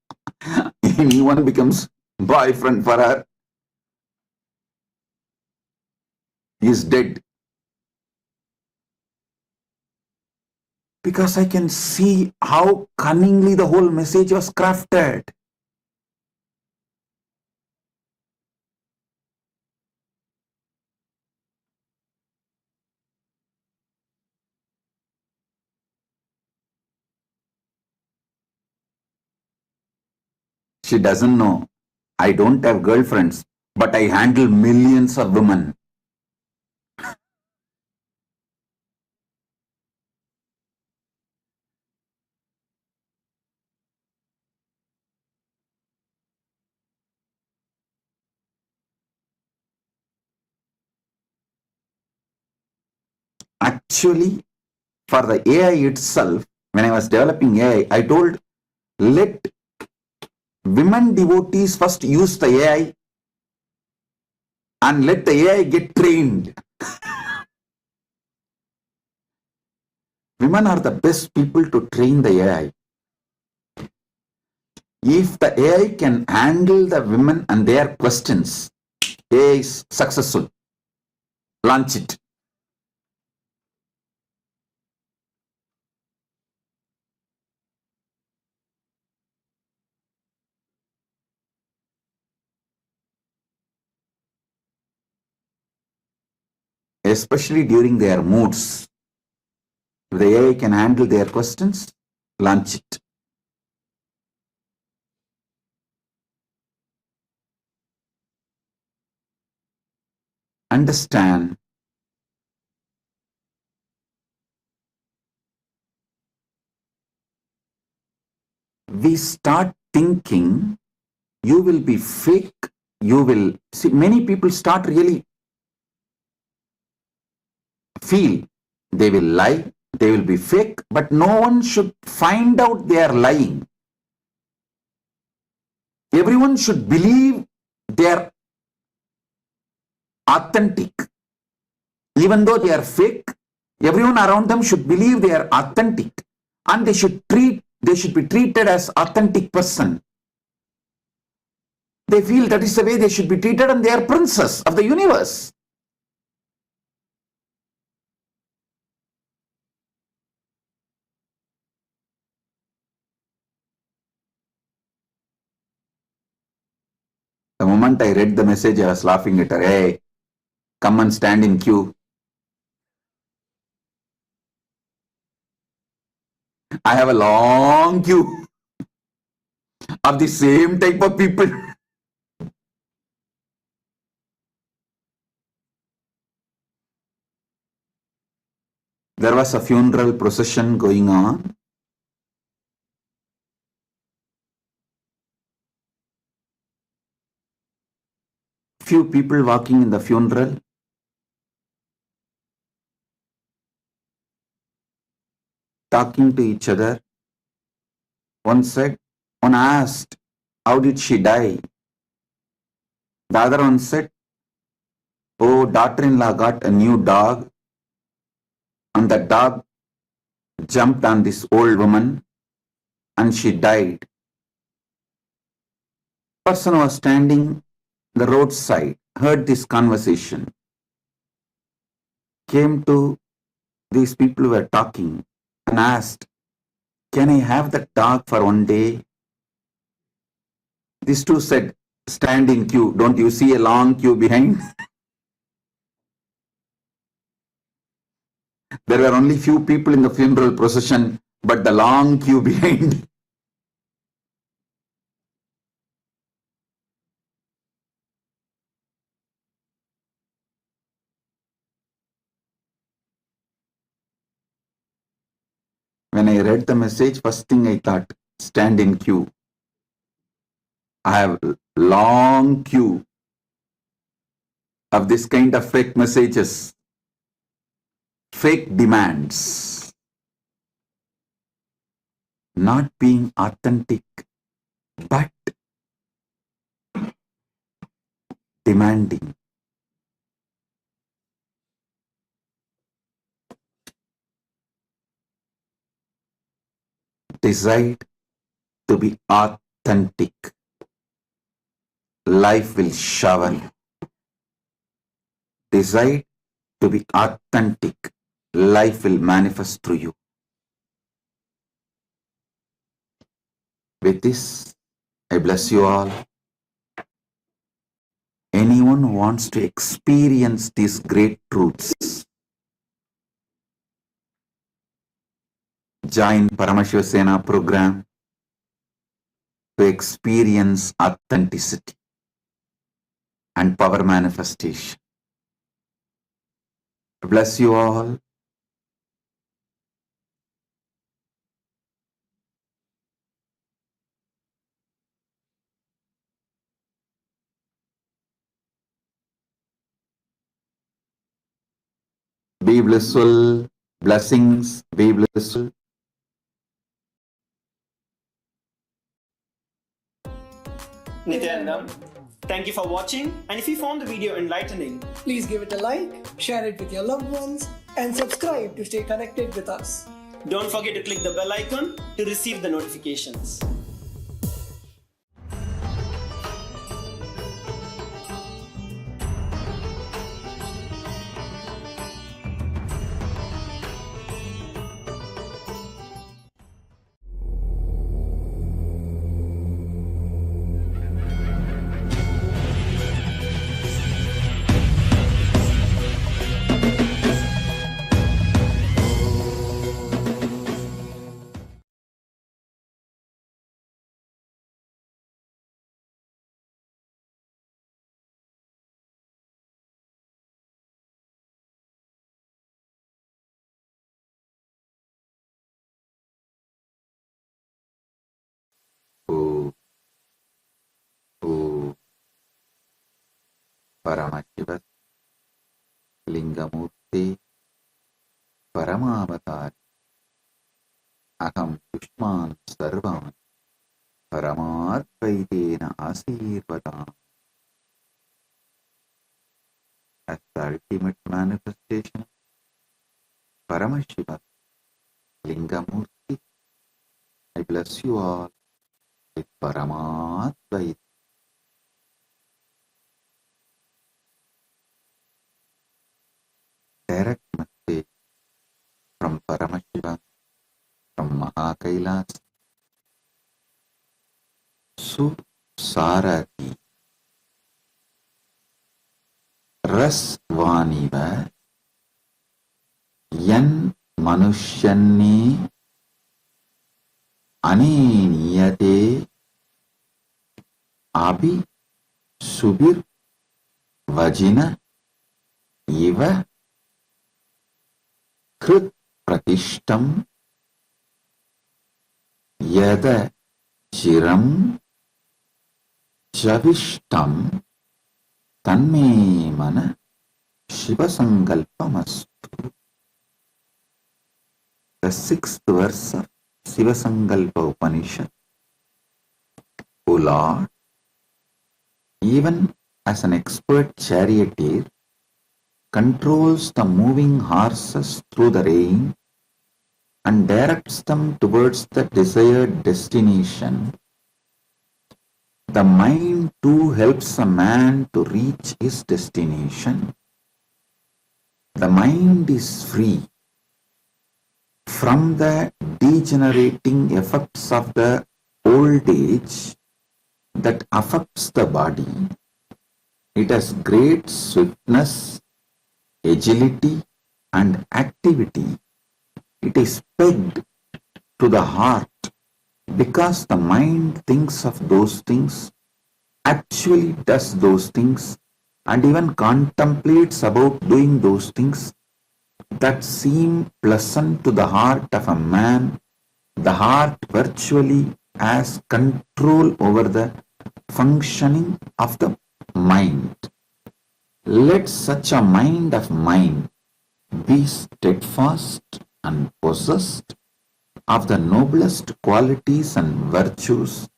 Anyone becomes boyfriend for her, he is dead. Because I can see how cunningly the whole message was crafted. She doesn't know. I don't have girlfriends, but I handle millions of women. Actually, for the AI itself, when I was developing AI, I told, let women devotees first use the AI and let the AI get trained. Women are the best people to train the AI. If the AI can handle the women and their questions, AI is successful. Launch it. Especially during their moods. If the AI can handle their questions, launch it. Understand, we start thinking you will be fake, you will see, many people start really feel they will lie, they will be fake, but no one should find out they are lying. Everyone should believe they are authentic. Even though they are fake, everyone around them should believe they are authentic, and they should be treated as authentic person. They feel that is the way they should be treated, and they are princess of the universe. The moment I read the message, I was laughing at her. Hey, come and stand in queue. I have a long queue of the same type of people. There was a funeral procession going on. Few people walking in the funeral. Talking to each other. One asked, how did she die? The other one said, oh, daughter-in-law got a new dog, and the dog jumped on this old woman and she died. Person was standing the roadside, heard this conversation, came to these people who were talking and asked, can I have the dog for one day? These two said, stand in queue. Don't you see a long queue behind? There were only few people in the funeral procession, but the long queue behind. When I read the message, first thing I thought, stand in queue. I have long queue of this kind of fake messages, fake demands, not being authentic. but demanding. Decide to be authentic. Life will shower you. Decide to be authentic. Life will manifest through you. With this, I bless you all. Anyone who wants to experience these great truths, join Paramashiva Sena program to experience authenticity and power manifestation. Bless you all. Be blissful. Blessings. Be blissful. Nithyananda, thank you for watching, and if you found the video enlightening, Please give it a like, share it with your loved ones, and subscribe to stay connected with us. don't forget to click the bell icon to receive the notifications. Oh, oh, Paramashiva Lingamurti Paramavatar Aham Pushman Sarvan Paramadvaitena Asirvadam. As the ultimate manifestation, Paramashiva Lingamurti, I bless you all with Paramadvaita. Direct message from Paramashiva, from Mahakailas, Susarati Rasvaniva Yan Manushyanni Aneniyate Abhi Subir Vajina Iva Krit Pratishtam Yada Chiram Javishtam Tanme Mana Shivasankalpamastu. The sixth verse of Shivasankalpa Upanishad. O Lord, even as an expert charioteer controls the moving horses through the rain and directs them towards the desired destination, the mind too helps a man to reach his destination. The mind is free from the degenerating effects of the old age that affects the body. It has great swiftness, agility, and activity. It is pegged to the heart because the mind thinks of those things, actually does those things, and even contemplates about doing those things that seem pleasant to the heart of a man. The heart virtually has control over the functioning of the mind. Let such a mind of mine be steadfast and possessed of the noblest qualities and virtues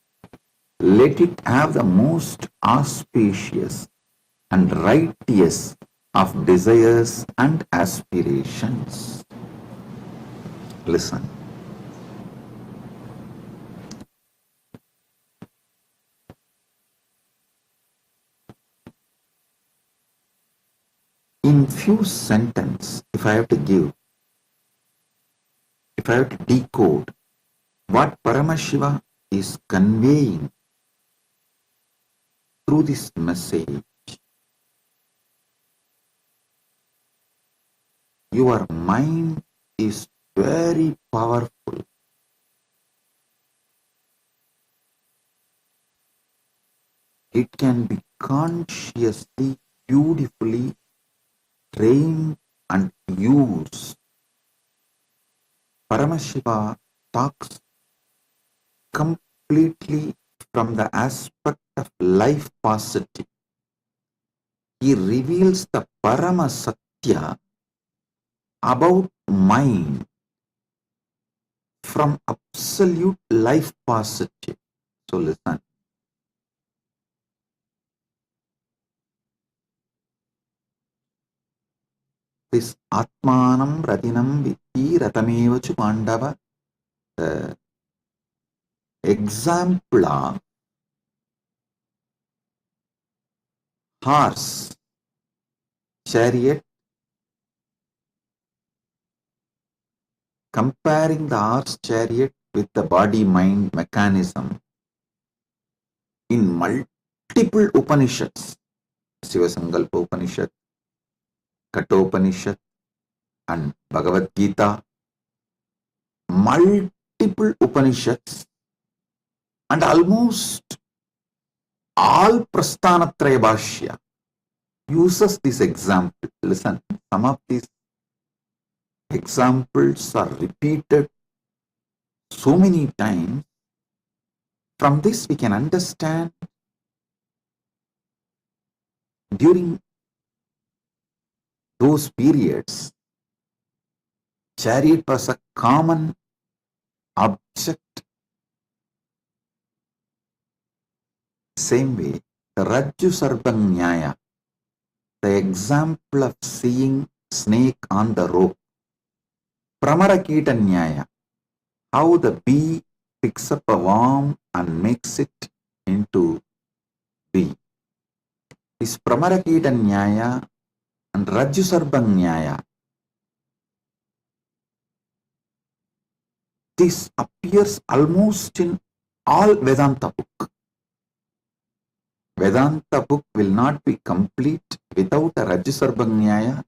Let it have the most auspicious and righteous of desires and aspirations. Listen. In few sentences, if I have to decode what Paramashiva is conveying through this message, your mind is very powerful. It can be consciously, beautifully trained and used. Paramashiva talks completely from the aspect of life positive. He reveals the Parama Satya about mind from absolute life positive. So listen. This Atmanam Ratinam Vitti Ratamevachu Pandava, the example of horse, chariot, comparing the horse chariot with the body-mind mechanism in multiple Upanishads, Sivasankalpa Upanishad, Kathopanishad, and Bhagavad Gita, multiple Upanishads, and almost all Prasthanatraya Bhashya uses this example. Listen, some of these examples are repeated so many times. From this we can understand during those periods, chariot was a common object. Same way, the Rajju Sarpang Nyaya, the example of seeing snake on the rope. Pramarakita Nyaya, how the bee picks up a worm and makes it into bee. This Pramarakita Nyaya and Rajju Sarpang Nyaya, this appears almost in all Vedanta book. Vedanta book will not be complete without a Rajju Sarpang Nyaya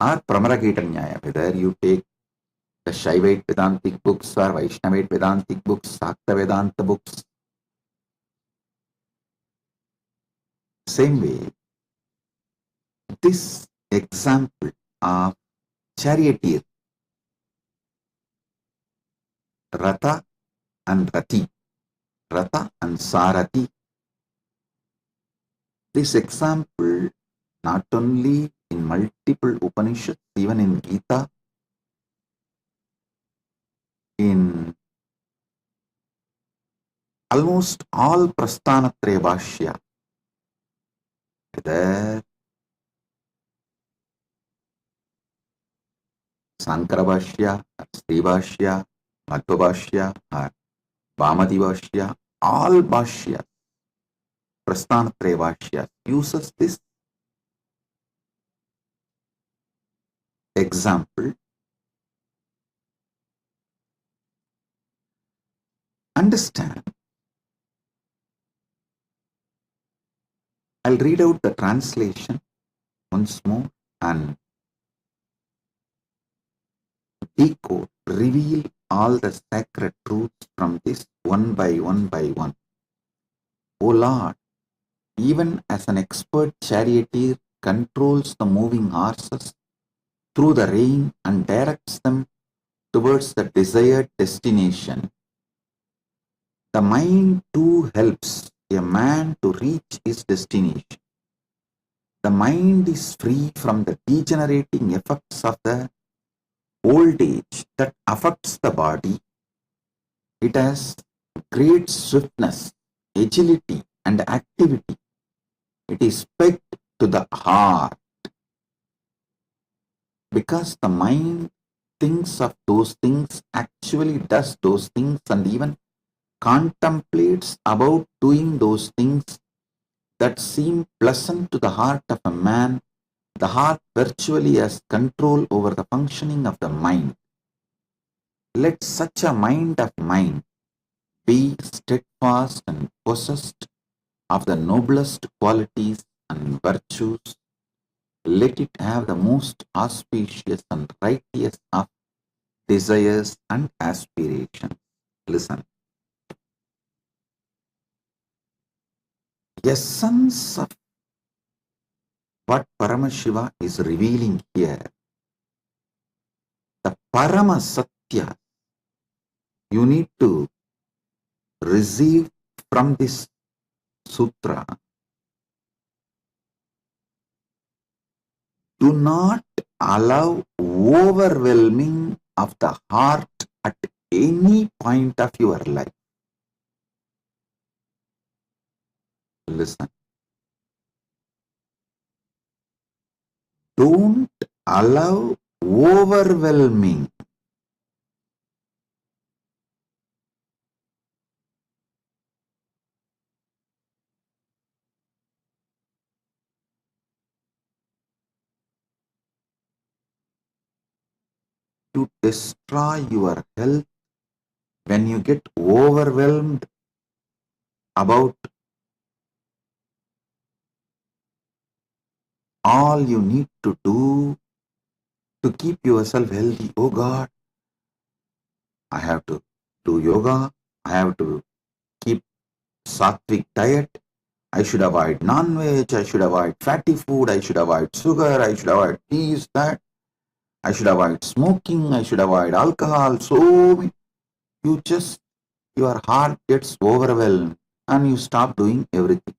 or Pramarakita Nyaya. Whether you take the Shaivite Vedantic books or Vaishnavite Vedantic books, Sakta Vedanta books. Same way, this example of charioteer, Ratha and Rati, Ratha and Sarati. This example not only in multiple Upanishads, even in Gita, in almost all Prasthanatraya Bhashya, whether Sankara Bhashya, or Sri Bhashya, Madhva Bhashya, or Vamadi Bhashya, all Bhashya, Prasthanatraya Bhashya uses this example. Understand. I'll read out the translation once more and decode, reveal all the sacred truths from this one by one by one. O Lord, even as an expert charioteer controls the moving horses through the rain and directs them towards the desired destination, the mind too helps a man to reach his destination. The mind is free from the degenerating effects of the old age that affects the body. It has great swiftness, agility and activity. It is pegged to the heart because the mind thinks of those things, actually does those things, and even contemplates about doing those things that seem pleasant to the heart of a man. The heart virtually has control over the functioning of the mind. Let such a mind of mine be steadfast and possessed of the noblest qualities and virtues. Let it have the most auspicious and righteous of desires and aspirations. Listen. Essence of what Paramashiva is revealing here, the Parama Satya, you need to receive from this sutra. Do not allow overwhelming of the heart at any point of your life. Listen. Don't allow overwhelming. To destroy your health when you get overwhelmed about all you need to do to keep yourself healthy. Oh God, I have to do yoga. I have to keep sattvic diet. I should avoid non-veg. I should avoid fatty food. I should avoid sugar. I should avoid this, that. I should avoid smoking. I should avoid alcohol. So your heart gets overwhelmed and you stop doing everything.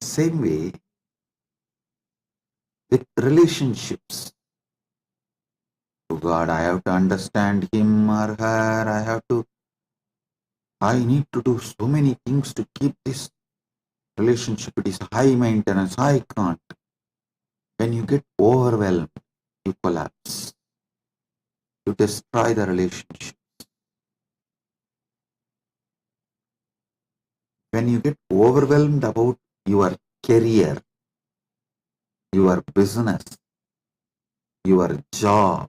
Same way with relationships. Oh God, I have to understand him or her. I need to do so many things to keep this relationship. It is high maintenance. I can't. When you get overwhelmed, you collapse. You destroy the relationship. When you get overwhelmed about your career, your business, your job,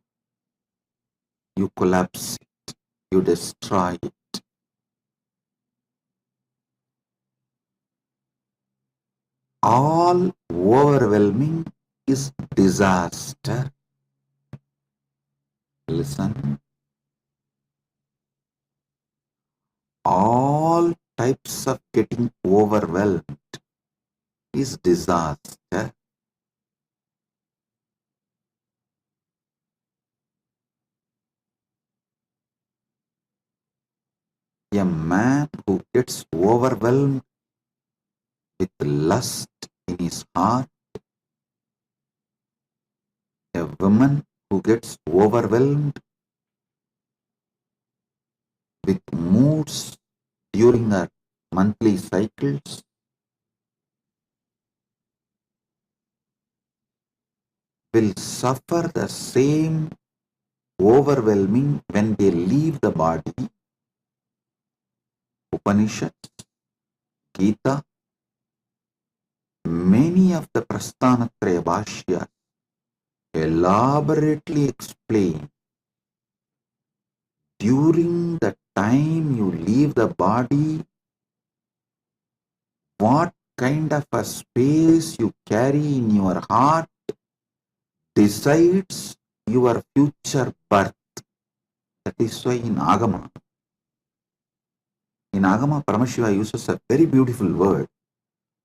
you collapse it. You destroy it. All overwhelming is disaster. Listen. All types of getting overwhelmed is disaster. A man who gets overwhelmed with lust in his heart, a woman who gets overwhelmed with moods during her monthly cycles, will suffer the same overwhelming when they leave the body. Upanishads, Gita, many of the Prasthanatraya Bhashyas elaborately explain during the time you leave the body what kind of a space you carry in your heart decides your future birth. That is why in Agama, Paramashiva uses a very beautiful word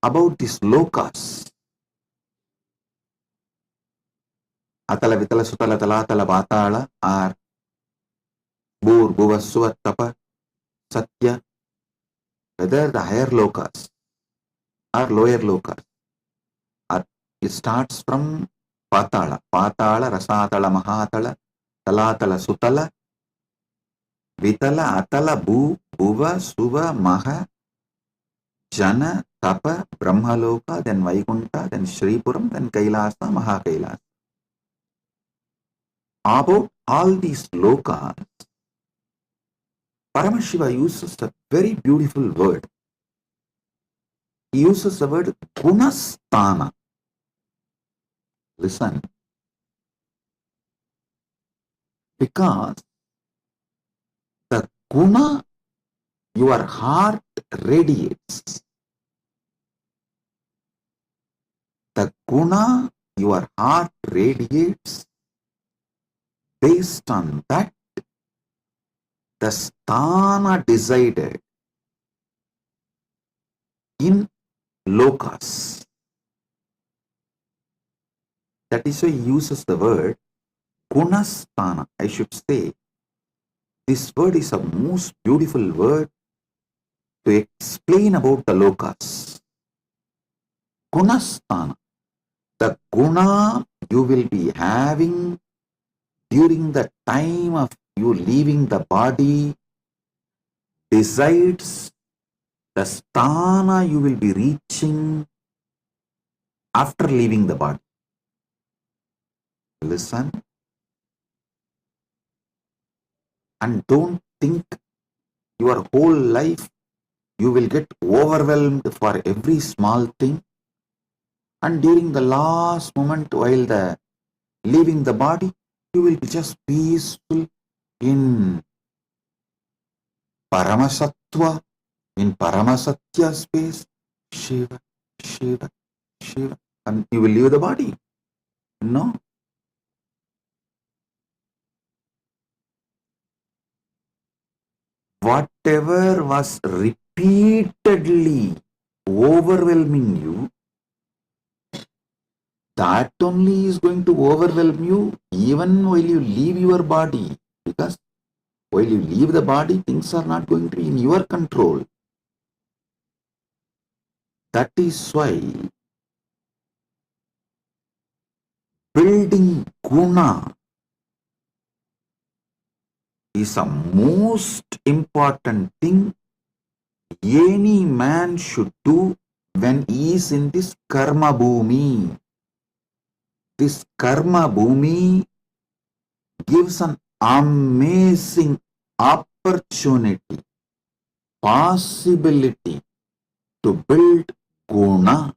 about these lokas. Atala, Vitala, Sutala, Talatala, Vatala are Bur, Bhuva, Suva, Tapa, Satya, whether the higher lokas or lower lokas. It starts from Patala, Rasatala, Mahatala, Talatala, Sutala, Vitala, Atala, Bhu, Bhuva, Suva, Maha, Jana, Tapa, Brahmaloka, then Vaikunta, then Shripuram, then Kailasa, Mahakailasa. About all these lokas, Paramashiva uses a very beautiful word. He uses the word Gunasthana. Listen, because the Guna, your heart radiates. The Guna, your heart radiates. Based on that, the sthana decided in lokas. That is why he uses the word gunasthana. I should say, this word is a most beautiful word to explain about the lokas. Gunasthana. The guna you will be having during the time of you leaving the body decides the sthana you will be reaching after leaving the body. Listen and don't think your whole life you will get overwhelmed for every small thing, and during the last moment while the leaving the body you will be just peaceful in Paramasattva, in Paramasatya space, Shiva, Shiva, Shiva, and you will leave the body. No. Whatever was repeatedly overwhelming you, that only is going to overwhelm you even while you leave your body. Because while you leave the body, things are not going to be in your control. That is why building guna is a most important thing any man should do when he is in this karma bhumi. This karma bhumi gives an amazing opportunity, possibility to build guna.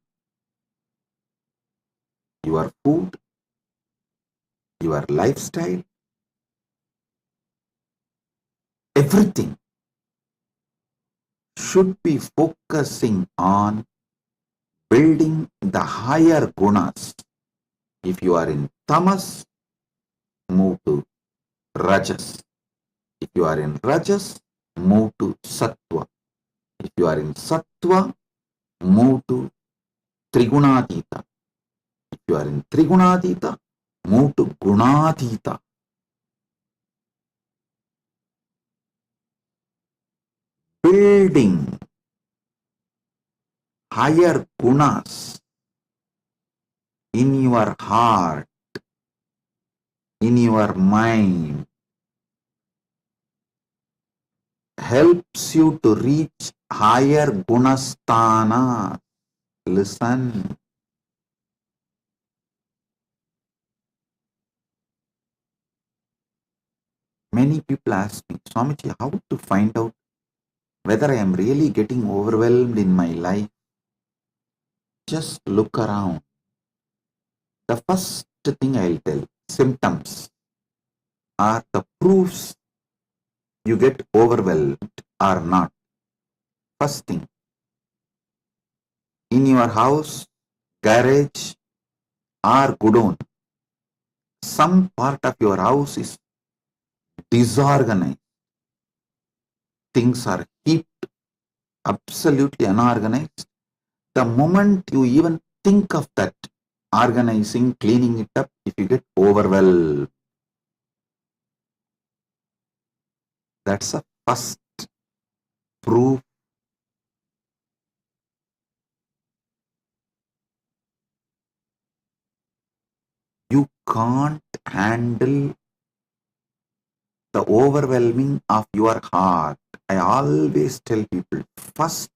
Your food, your lifestyle, everything should be focusing on building the higher gunas. If you are in tamas, move to rajas. If you are in rajas, move to sattva. If you are in sattva, move to trigunatita. If you are in trigunatita, move to gunatita. Building higher gunas in your heart, in your mind, helps you to reach higher gunasthana. Listen. Many people ask me, Swamiji, how to find out whether I am really getting overwhelmed in my life? Just look around. The first thing I'll tell, symptoms are the proofs you get overwhelmed or not. First thing, in your house, garage, or godown, some part of your house is disorganized. Things are heaped, absolutely unorganized. The moment you even think of that, organizing, cleaning it up, if you get overwhelmed, that's a first proof. You can't handle the overwhelming of your heart. I always tell people, first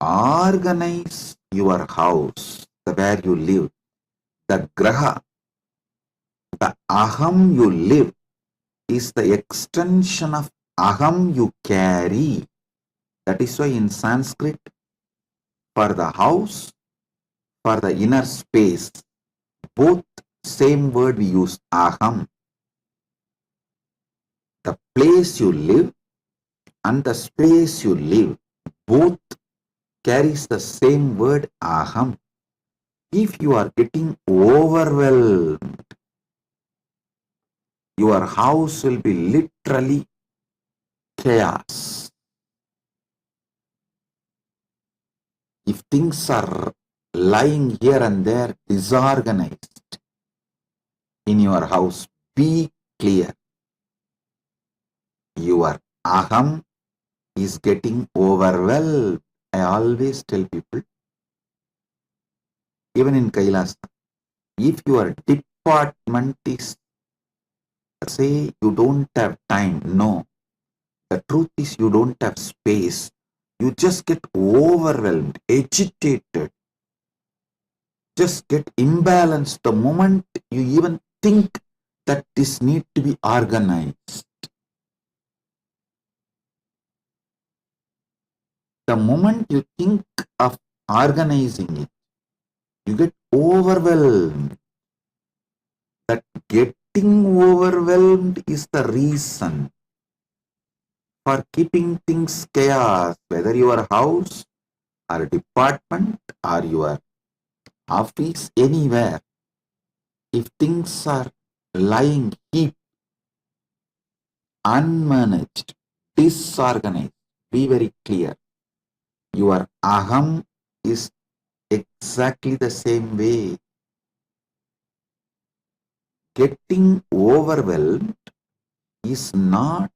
organize your house, the where you live, the graha, the aham you live is the extension of aham you carry. That is why in Sanskrit, for the house, for the inner space, both same word we use, aham. The place you live and the space you live, both carries the same word, aham. If you are getting overwhelmed, your house will be literally chaos. If things are lying here and there disorganized in your house, be clear. Your aham is getting overwhelmed. I always tell people, even in Kailas, if your department is, say, you don't have time, no. The truth is you don't have space. You just get overwhelmed, agitated, just get imbalanced the moment you even think that this need to be organized. The moment you think of organizing it, you get overwhelmed. That getting overwhelmed is the reason for keeping things chaos, whether your house or department or your office, anywhere. If things are lying heap, unmanaged, disorganized, be very clear. Your aham is exactly the same way. Getting overwhelmed is not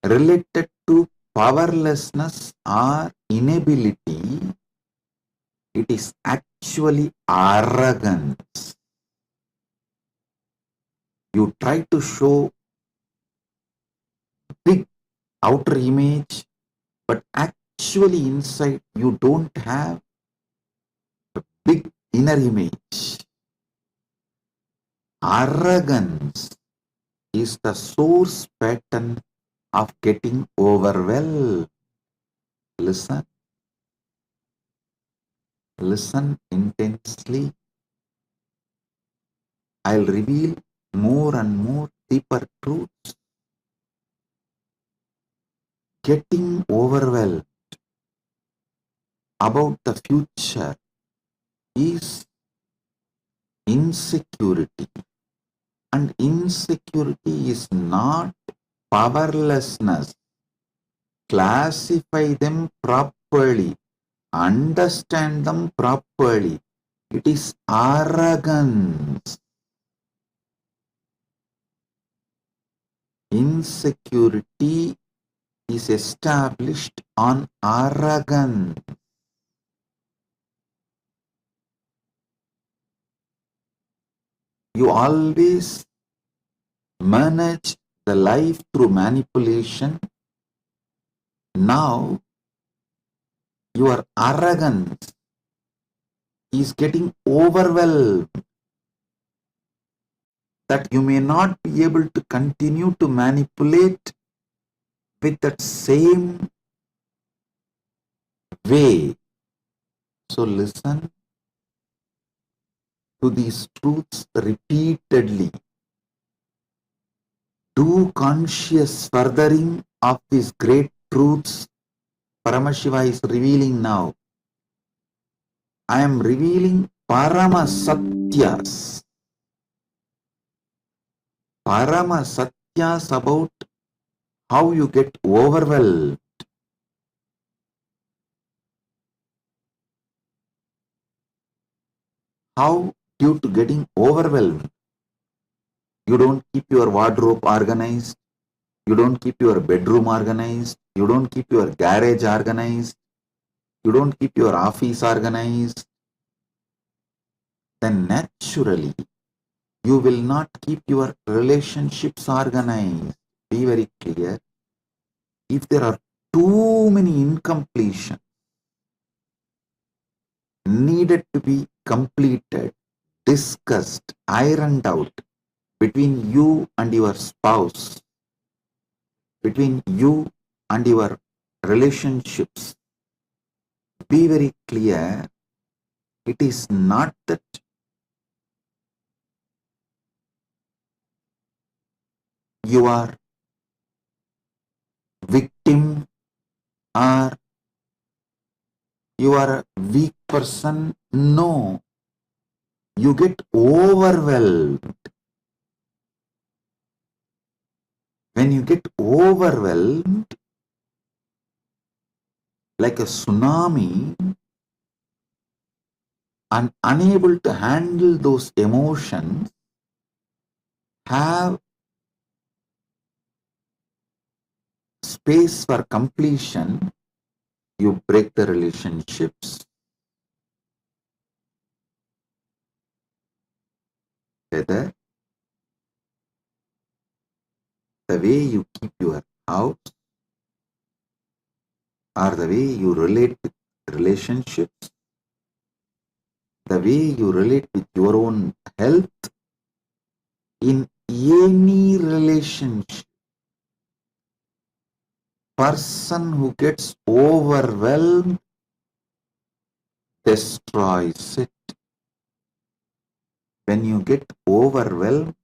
related to powerlessness or inability. It is actually arrogance. You try to show big outer image, but actually inside you don't have a big inner image. Arrogance is the source pattern of getting overwhelmed. Listen. Listen intensely. I'll reveal more and more deeper truths. Getting overwhelmed about the future is insecurity. And insecurity is not powerlessness. Classify them properly. Understand them properly. It is arrogance. Insecurity is established on arrogance. You always manage the life through manipulation. Now, your arrogance is getting overwhelmed, that you may not be able to continue to manipulate with that same way. So listen to these truths repeatedly. Do conscious furthering of these great truths Paramashiva is revealing now. I am revealing Parama Satyas. Parama Satyas about how you get overwhelmed. How, due to getting overwhelmed, you don't keep your wardrobe organized, you don't keep your bedroom organized, you don't keep your garage organized, you don't keep your office organized, then naturally You will not keep your relationships organized. Be very clear. If there are too many incompletions needed to be completed, discussed, ironed out between you and your spouse, between you and your relationships, be very clear. It is not that you are victim or you are a weak person. No, you get overwhelmed. When you get overwhelmed like a tsunami and unable to handle those emotions, have space for completion, you break the relationships. Whether the way you keep your house or the way you relate with relationships, the way you relate with your own health, in any relationship, person who gets overwhelmed destroys it. When you get overwhelmed,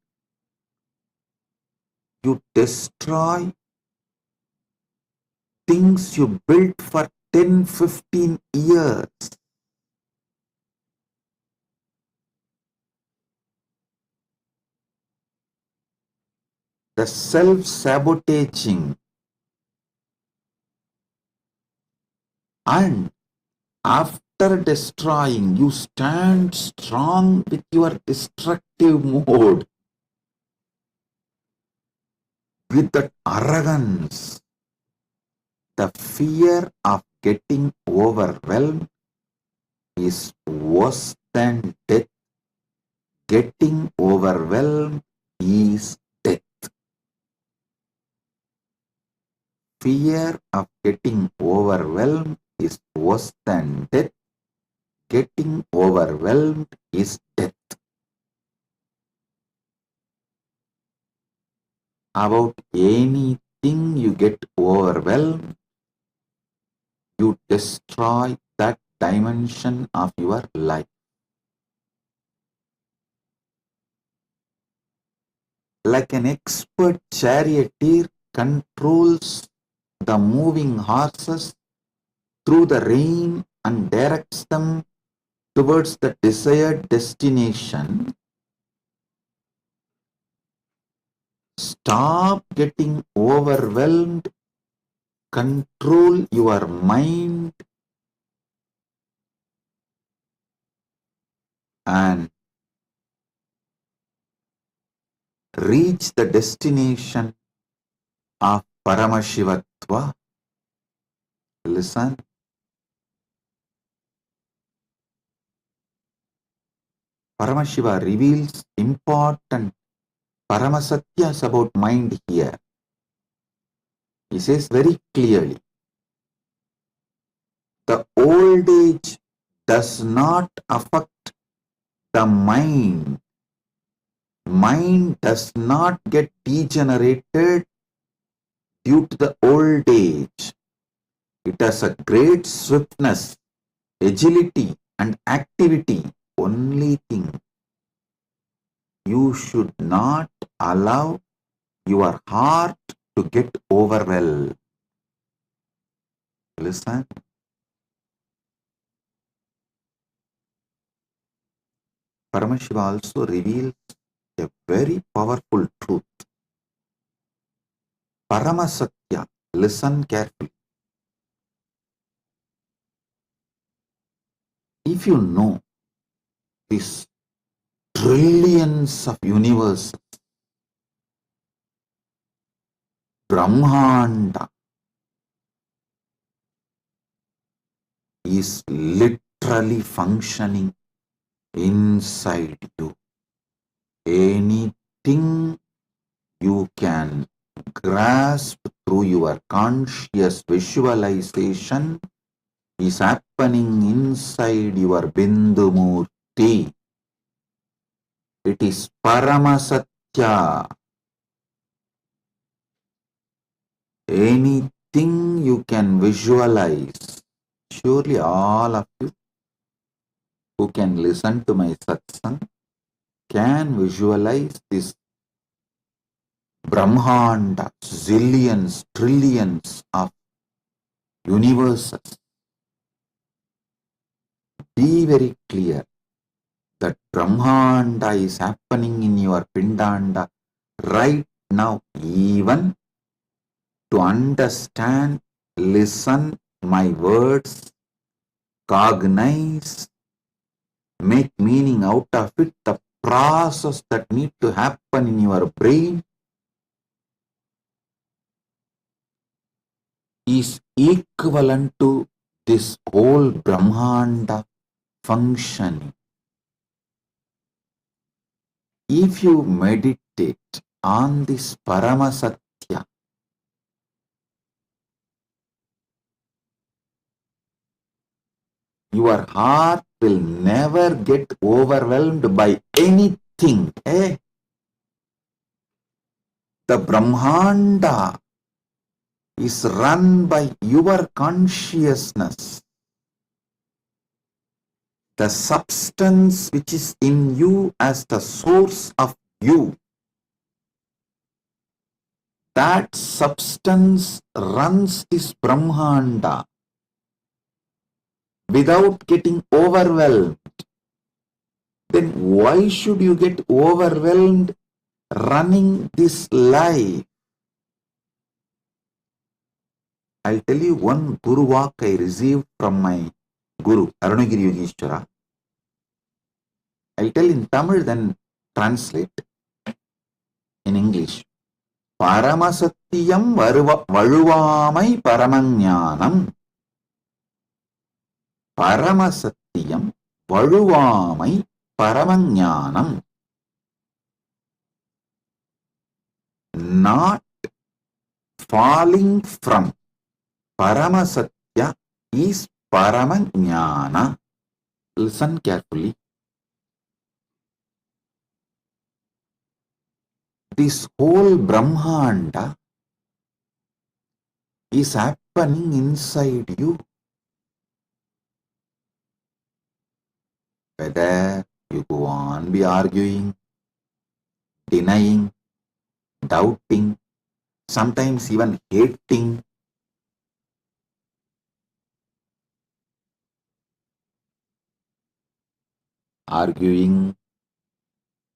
you destroy things you built for 10, 15 years. The self-sabotaging, and after destroying, you stand strong with your destructive mode, with that arrogance. The fear of getting overwhelmed is worse than death. Getting overwhelmed is death. Fear of getting overwhelmed is worse than death. Getting overwhelmed is death. About anything you get overwhelmed, you destroy that dimension of your life. Like an expert charioteer controls the moving horses through the rain and directs them towards the desired destination, stop getting overwhelmed, control your mind, and reach the destination of Paramashivatva. Listen, Paramashiva reveals important Paramasatyas about mind here. He says very clearly, the old age does not affect the mind. Mind does not get degenerated due to the old age. It has a great swiftness, agility, and activity. Only thing, you should not allow your heart to get overwhelmed. Listen. Paramashiva also reveals a very powerful truth. Paramasatya, listen carefully. If you know these trillions of universes, Brahmanda is literally functioning inside you. anything you can grasp through your conscious visualization is happening inside your Bindu Murti. It is Paramasatya. Anything you can visualize. Surely all of you who can listen to my satsang can visualize this Brahmanda, zillions, trillions of universes. Be very clear that Brahmanda is happening in your Pindanda right now. Even to understand, listen my words, cognize, make meaning out of it, the process that need to happen in your brain is equivalent to this whole Brahmanda functioning. If you meditate on this Paramasatya, your heart will never get overwhelmed by anything. The Brahmanda is run by your consciousness. The substance which is in you as the source of you, that substance runs this Brahmanda without getting overwhelmed. Then why should you get overwhelmed running this life? I'll tell you one Guru walk I received from my Guru, Arunagiri Yogeshwara. I'll tell in Tamil, then translate in English. Paramasatyam valuvamai paramajnanam. Paramasatyam valuvamai paramajnanam. Not falling from Paramasatya is Paramajnana. Listen carefully. This whole Brahmanda is happening inside you. Whether you go on be arguing, denying, doubting, sometimes even hating, arguing,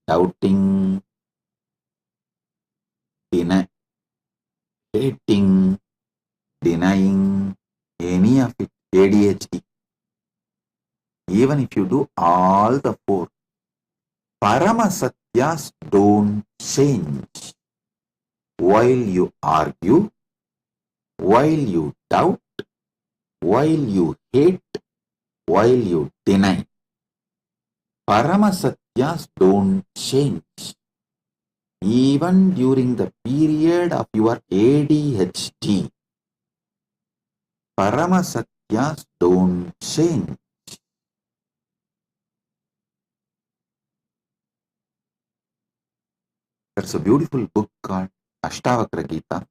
doubting, hating, denying, any of it, ADHD. Even if you do all the four, Paramasatyas don't change. While you argue, while you doubt, while you hate, while you deny, Paramasatyas don't change. Even during the period of your ADHD, Paramasatyas don't change. There's a beautiful book called Ashtavakra Gita.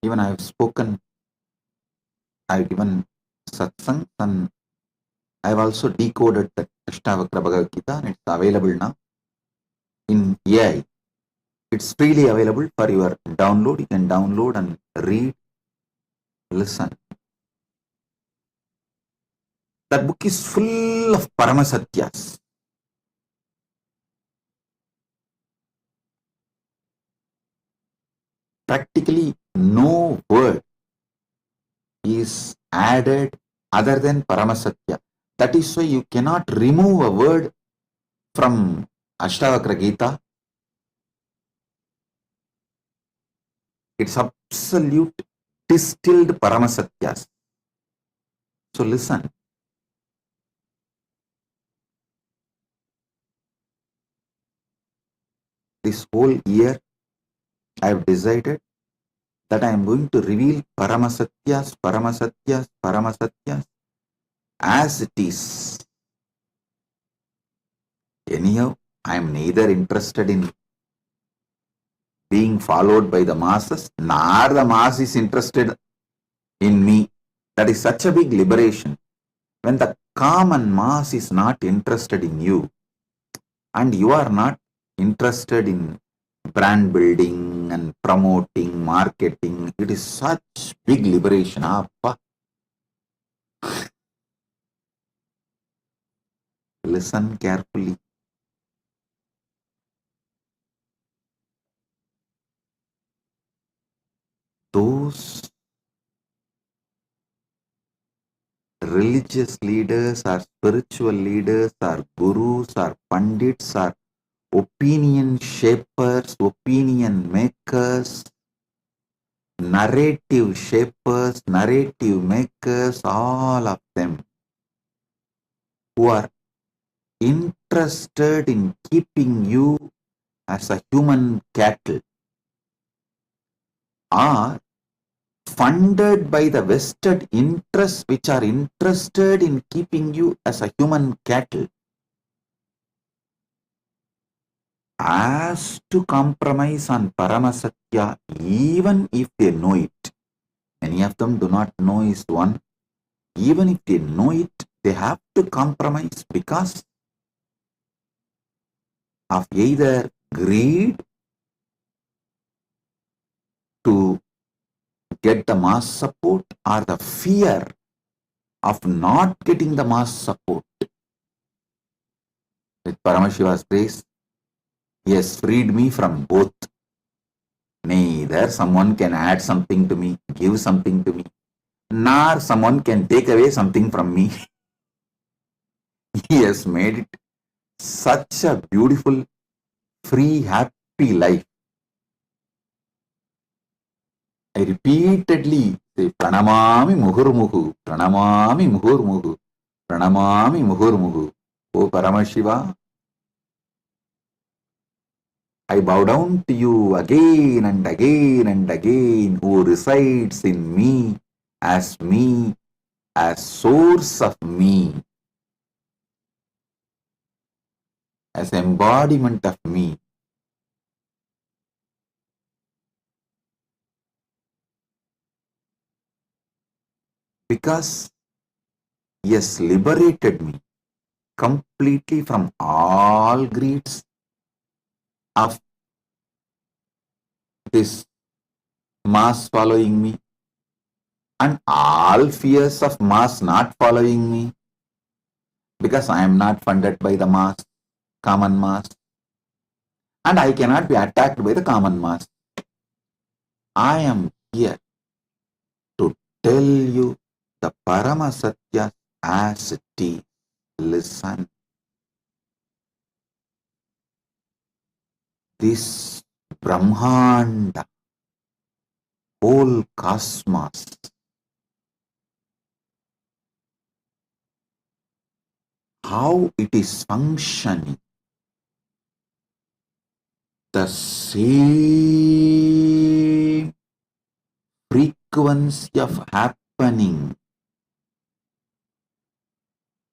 Even I have spoken, I've given satsang, and I've also decoded that Ashtavakra Bhagavad Gita, and it's available now in AI. It's freely available for your download. You can download and read, listen. That book is full of Paramasatyas. Practically no word is added other than Paramasatya. That is why you cannot remove a word from Ashtavakra Gita. It's absolute distilled Paramasatyas. So listen. this whole year, I have decided that I am going to reveal Paramasatyas, Paramasatyas, Paramasatyas as it is. Anyhow, I am neither interested in being followed by the masses, nor the mass is interested in me. That is such a big liberation. When the common mass is not interested in you, and you are not interested in brand building and promoting, marketing, it is such big liberation. Appa. Listen carefully. Those religious leaders or spiritual leaders or gurus or pandits or opinion shapers, opinion makers, narrative shapers, narrative makers, all of them who are interested in keeping you as a human cattle are funded by the vested interests which are interested in keeping you as a human cattle as to compromise on Paramasatya even if they know it. Many of them do not know is one. Even if they know it, they have to compromise because of either greed to get the mass support or the fear of not getting the mass support. With Paramashiva's grace, he has freed me from both. Neither someone can add something to me, give something to me, nor someone can take away something from me. He has made it such a beautiful, free, happy life. I repeatedly say, Pranamami Muhurmuhu, Pranamami Muhurmuhu, Pranamami Muhurmuhu. O Paramashiva, I bow down to you again and again and again, who resides in me, as source of me, as embodiment of me. Because he has liberated me completely from all greeds of this mass following me and all fears of mass not following me, because I am not funded by the mass, common mass, and I cannot be attacked by the common mass. I am here to tell you the Paramasatya as it is. Listen. This Brahmanda, whole cosmos, how it is functioning, the same frequency of happening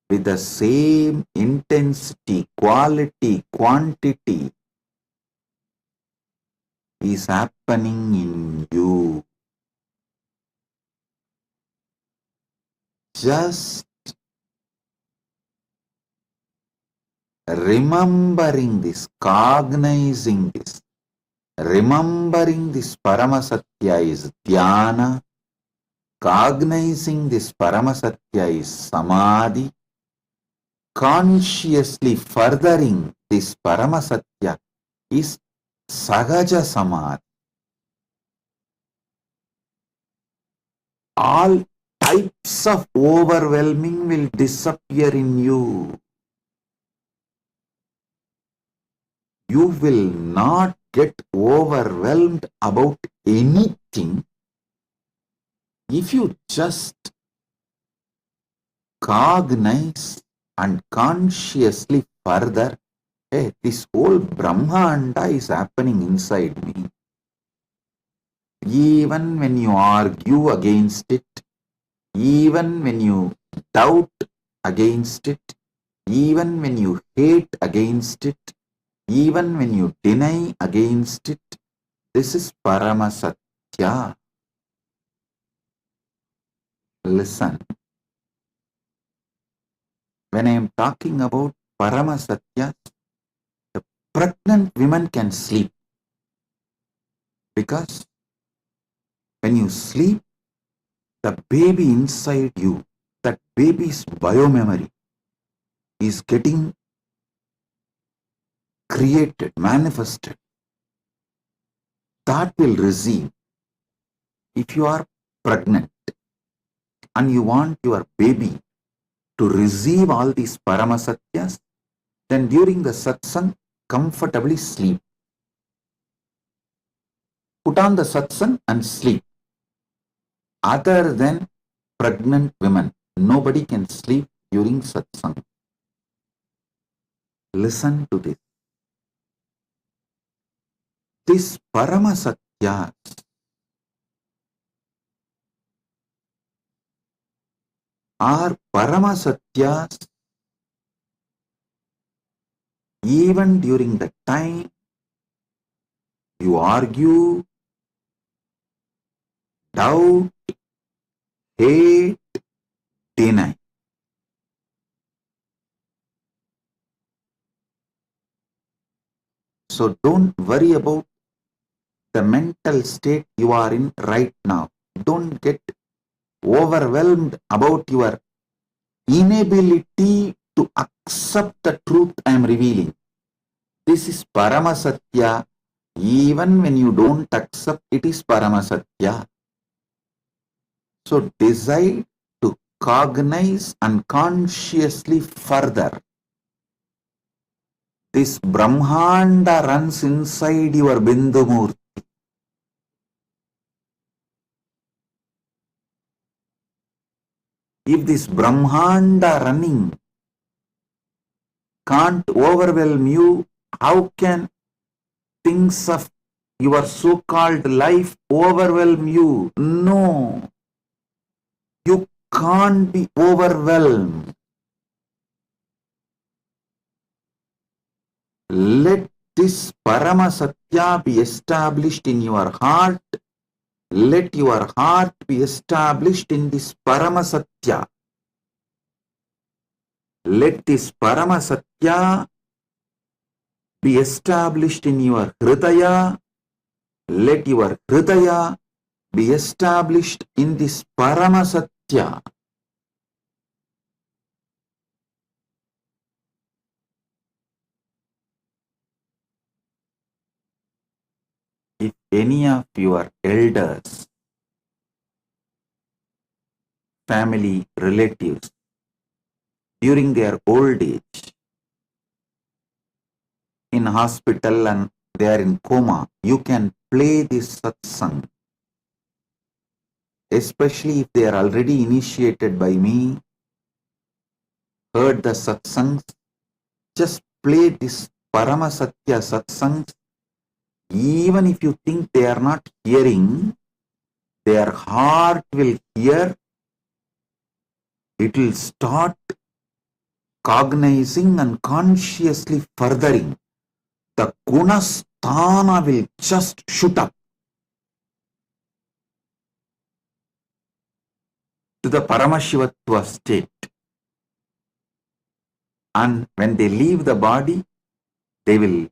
with the same intensity, quality, quantity is happening in you. Just remembering this, cognizing this, remembering this Paramasatya is dhyana, cognizing this Paramasatya is samadhi, consciously furthering this Paramasatya is sahaja samadhi. All types of overwhelming will disappear in you. You will not get overwhelmed about anything if you just cognize and consciously further Hey, this whole Brahmanda is happening inside me. Even when you argue against it, even when you doubt against it, even when you hate against it, even when you deny against it, this is Paramasatya. Listen, when I am talking about Paramasatya, the pregnant women can sleep because when you sleep, the baby inside you, that baby's biomemory is getting created, manifested. That will receive. If you are pregnant and you want your baby to receive all these Paramasatyas, then during the satsang, comfortably sleep. Put on the satsang and sleep. Other than pregnant women, nobody can sleep during satsang. Listen to this. This Paramasatyas are Paramasatyas even during the time you argue, doubt, hate, deny. So don't worry about the mental state you are in right now. Don't get overwhelmed about your inability to accept the truth I am revealing. This is Paramasatya. Even when you don't accept, it is Paramasatya. So decide to cognize and consciously further. This Brahmanda runs inside your Bindumurti. If this Brahmanda running can't overwhelm you, how can things of your so-called life overwhelm you? No, you can't be overwhelmed. Let this Paramasatya be established in your heart. Let your heart be established in this Paramasatya. Let this Paramasatya be established in your Hridaya. Let your Hridaya be established in this Paramasatya. If any of your elders, family, relatives, during their old age, in hospital and they are in coma, you can play this satsang. Especially if they are already initiated by me, heard the satsangs, just play this Paramasatya satsangs. Even if you think they are not hearing, their heart will hear. It will start cognizing and consciously furthering. The gunasthana will just shoot up to the Paramashivatva state. And when they leave the body, they will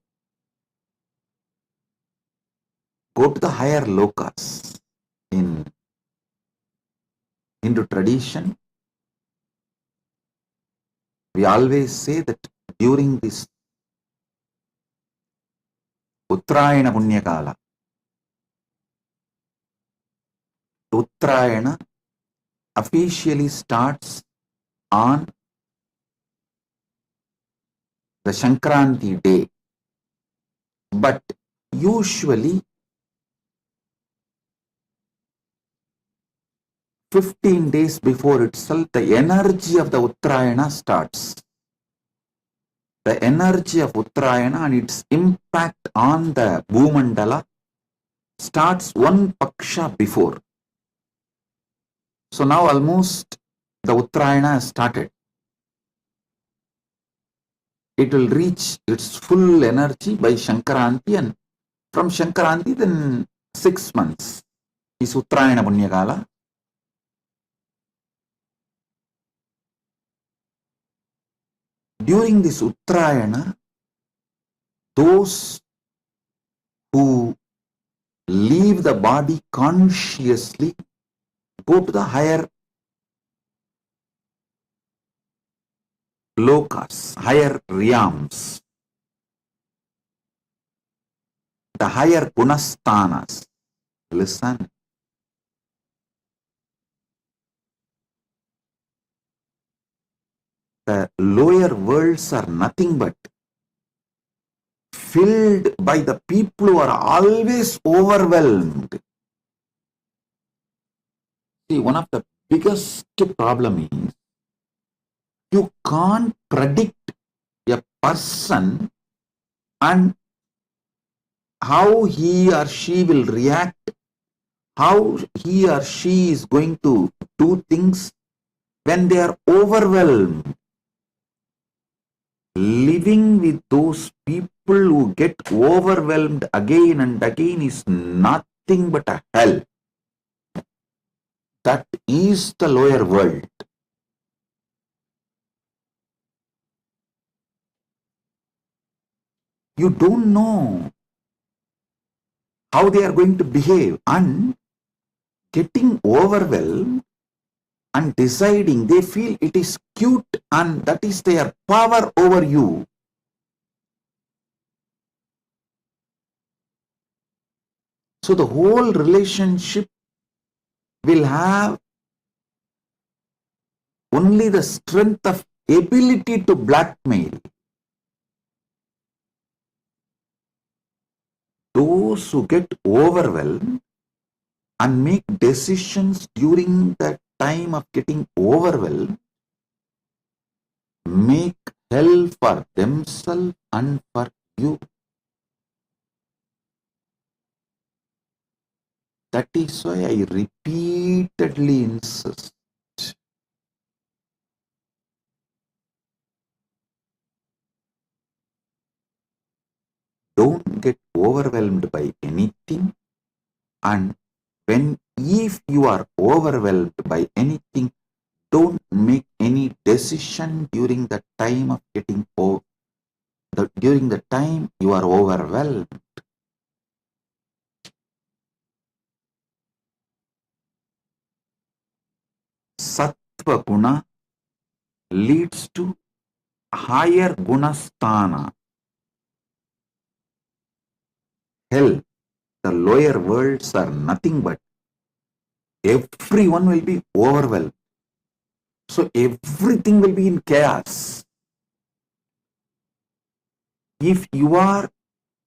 go to the higher lokas. In Hindu tradition, we always say that during this Utarayana Punyakala, Utarayana officially starts on the Shankranti day. But usually 15 days before itself, the energy of the Utarayana starts. the energy of Utarayana and its impact on the Bhumandala starts one paksha before. So now almost the Utarayana has started. It will reach its full energy by Shankaranti, and from Shankaranti then 6 months is Utarayana Punyakala. During this Utarayana, those who leave the body consciously go to the higher lokas, higher realms, the higher gunasthanas. Listen. The lower worlds are nothing but filled by the people who are always overwhelmed. See, one of the biggest problem is you can't predict a person and how he or she will react, how he or she is going to do things when they are overwhelmed. Living with those people who get overwhelmed again and again is nothing but a hell. That is the lower world. You don't know how they are going to behave, and getting overwhelmed and deciding they feel it is cute and that is their power over you. So the whole relationship will have only the strength of ability to blackmail. Those who get overwhelmed and make decisions during the time of getting overwhelmed make hell for themselves and for you. That is why I repeatedly insist. Don't get overwhelmed by anything, and if you are overwhelmed by anything, don't make any decision during the time of getting during the time you are overwhelmed. Sattva guna leads to higher gunasthana. Hell, the lower worlds are nothing but everyone will be overwhelmed. So everything will be in chaos. If you are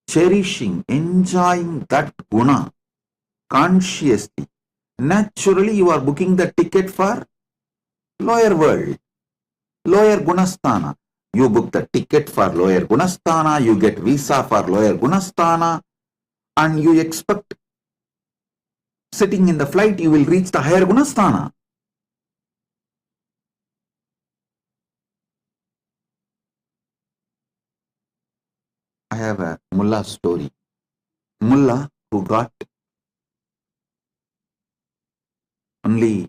cherishing, enjoying that guna consciously, naturally you are booking the ticket for lower world, lower gunasthana. You book the ticket for lower gunasthana, you get visa for lower gunasthana, and you expect sitting in the flight you will reach the higher gunasthana. I have a mullah story. Mullah who got only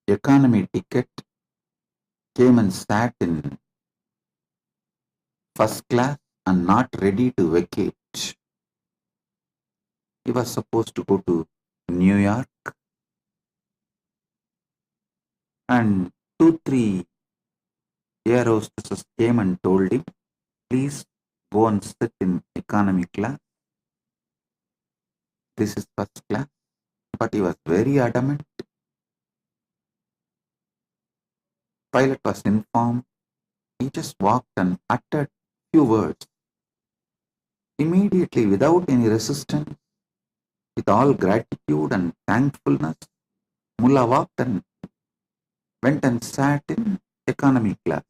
economy ticket came and sat in first class and not ready to vacate. He was supposed to go to New York, and 2-3 air hostesses came and told him, please go and sit in economy class. This is first class. But he was very adamant. Pilot was informed. He just walked and uttered few words. Immediately, without any resistance, with all gratitude and thankfulness, Mullah walked and went and sat in economy class.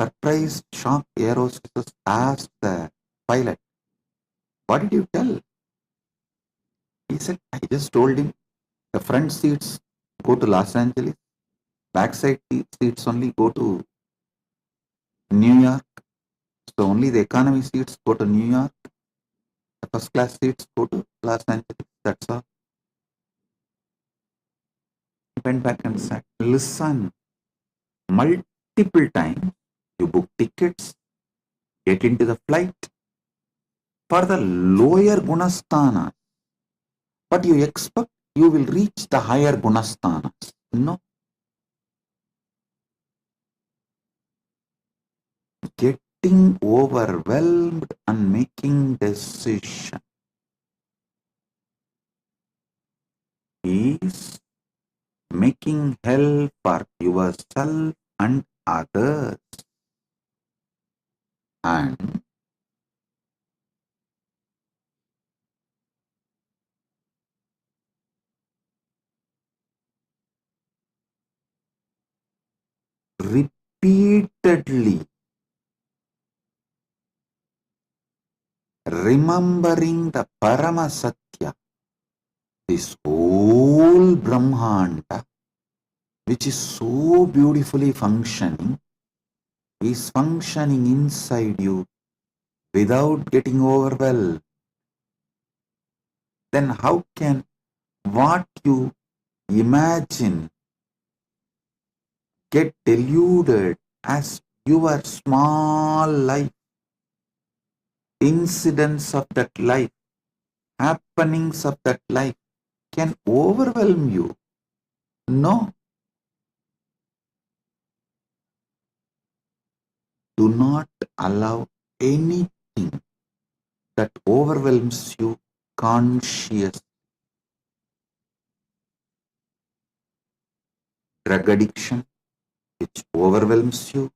Surprised, shocked air hostess asked the pilot, "What did you tell?" He said, "I just told him the front seats go to Los Angeles, backside seats only go to New York. So only the economy seats go to New York. The first class seats go to Los Angeles. That's all." He went back and said, "Listen, multiple times you book tickets, get into the flight for the lower gunasthana, but you expect you will reach the higher gunasthanas. No. Getting overwhelmed and making decision is making hell for yourself and others. And repeatedly remembering the Parama Satya, this whole Brahmanda, which is so beautifully functioning, is functioning inside you without getting overwhelmed. Then how can what you imagine get deluded as your small life, incidents of that life, happenings of that life can overwhelm you? No. Do not allow anything that overwhelms you conscious. Drug addiction, which overwhelms you.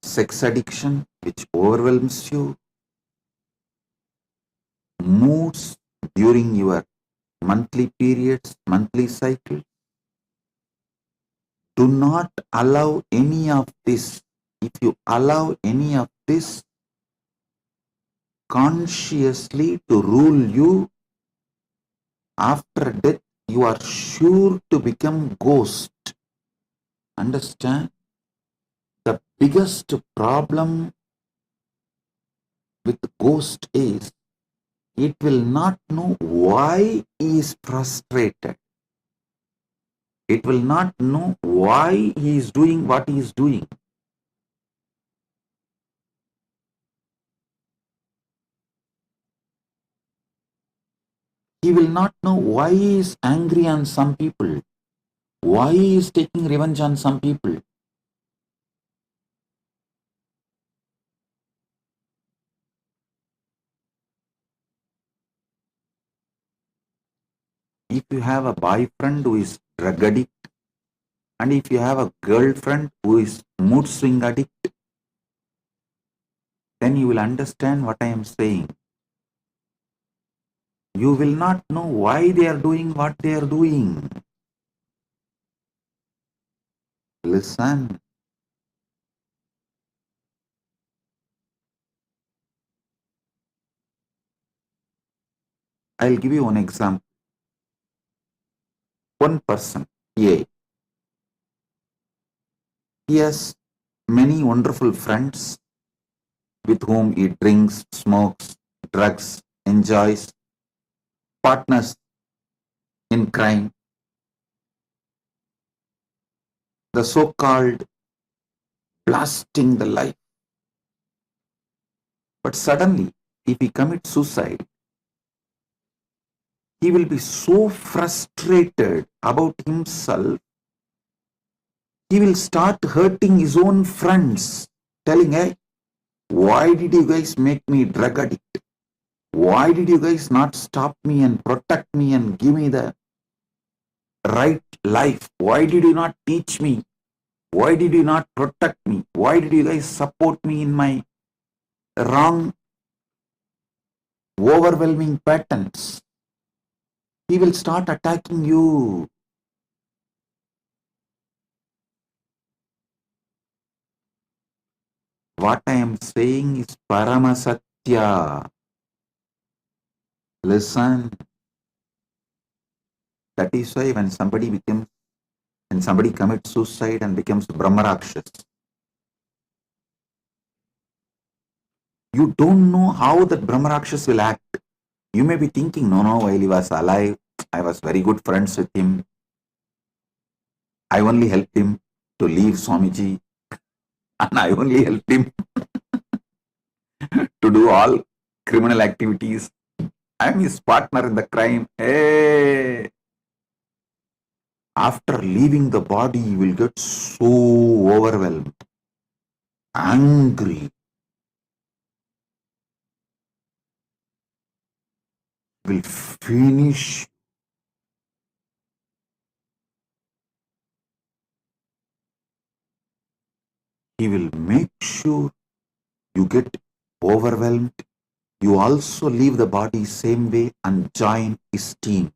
Sex addiction, which overwhelms you. Moods during your monthly periods, monthly cycle. Do not allow any of this. If you allow any of this consciously to rule you, after death, you are sure to become ghost. Understand? The biggest problem with ghost is it will not know why he is frustrated. It will not know why he is doing what he is doing. He will not know why he is angry on some people, why he is taking revenge on some people. If you have a boyfriend who is drug addict, and if you have a girlfriend who is mood swing addict, then you will understand what I am saying. You will not know why they are doing what they are doing. Listen. I'll give you one example. One person, A, he has many wonderful friends with whom he drinks, smokes, drugs, enjoys, partners in crime, the so-called blasting the life. But suddenly, if he commits suicide, he will be so frustrated about himself, he will start hurting his own friends, telling, "Hey, why did you guys make me drug addict? Why did you guys not stop me and protect me and give me the right life? Why did you not teach me? Why did you not protect me? Why did you guys support me in my wrong, overwhelming patterns?" he will start attacking you. What I am saying is Paramasatya. Listen. That is why when somebody commits suicide and becomes Brahmarakshas, you don't know how that Brahmarakshas will act. You may be thinking, no, while he was alive, I was very good friends with him. I only helped him to leave Swamiji, and I only helped him to do all criminal activities. I am his partner in the crime. Hey! After leaving the body, you will get so overwhelmed, angry, will finish. He will make sure you get overwhelmed. You also leave the body same way and join his team.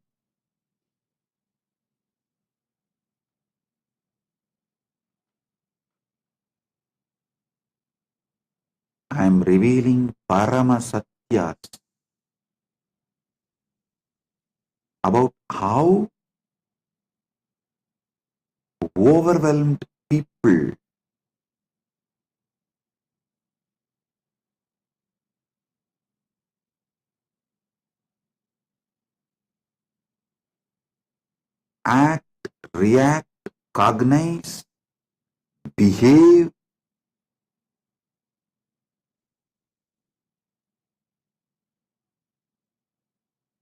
I am revealing Paramasatyas about how overwhelmed people act, react, cognize, behave.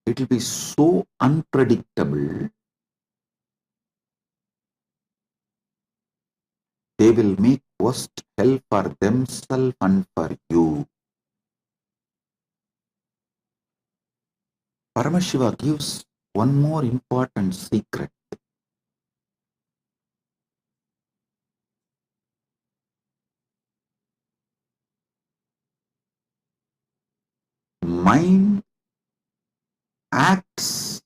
It will be so unpredictable. They will make worst hell for themselves and for you. Paramashiva gives one more important secret. Mind acts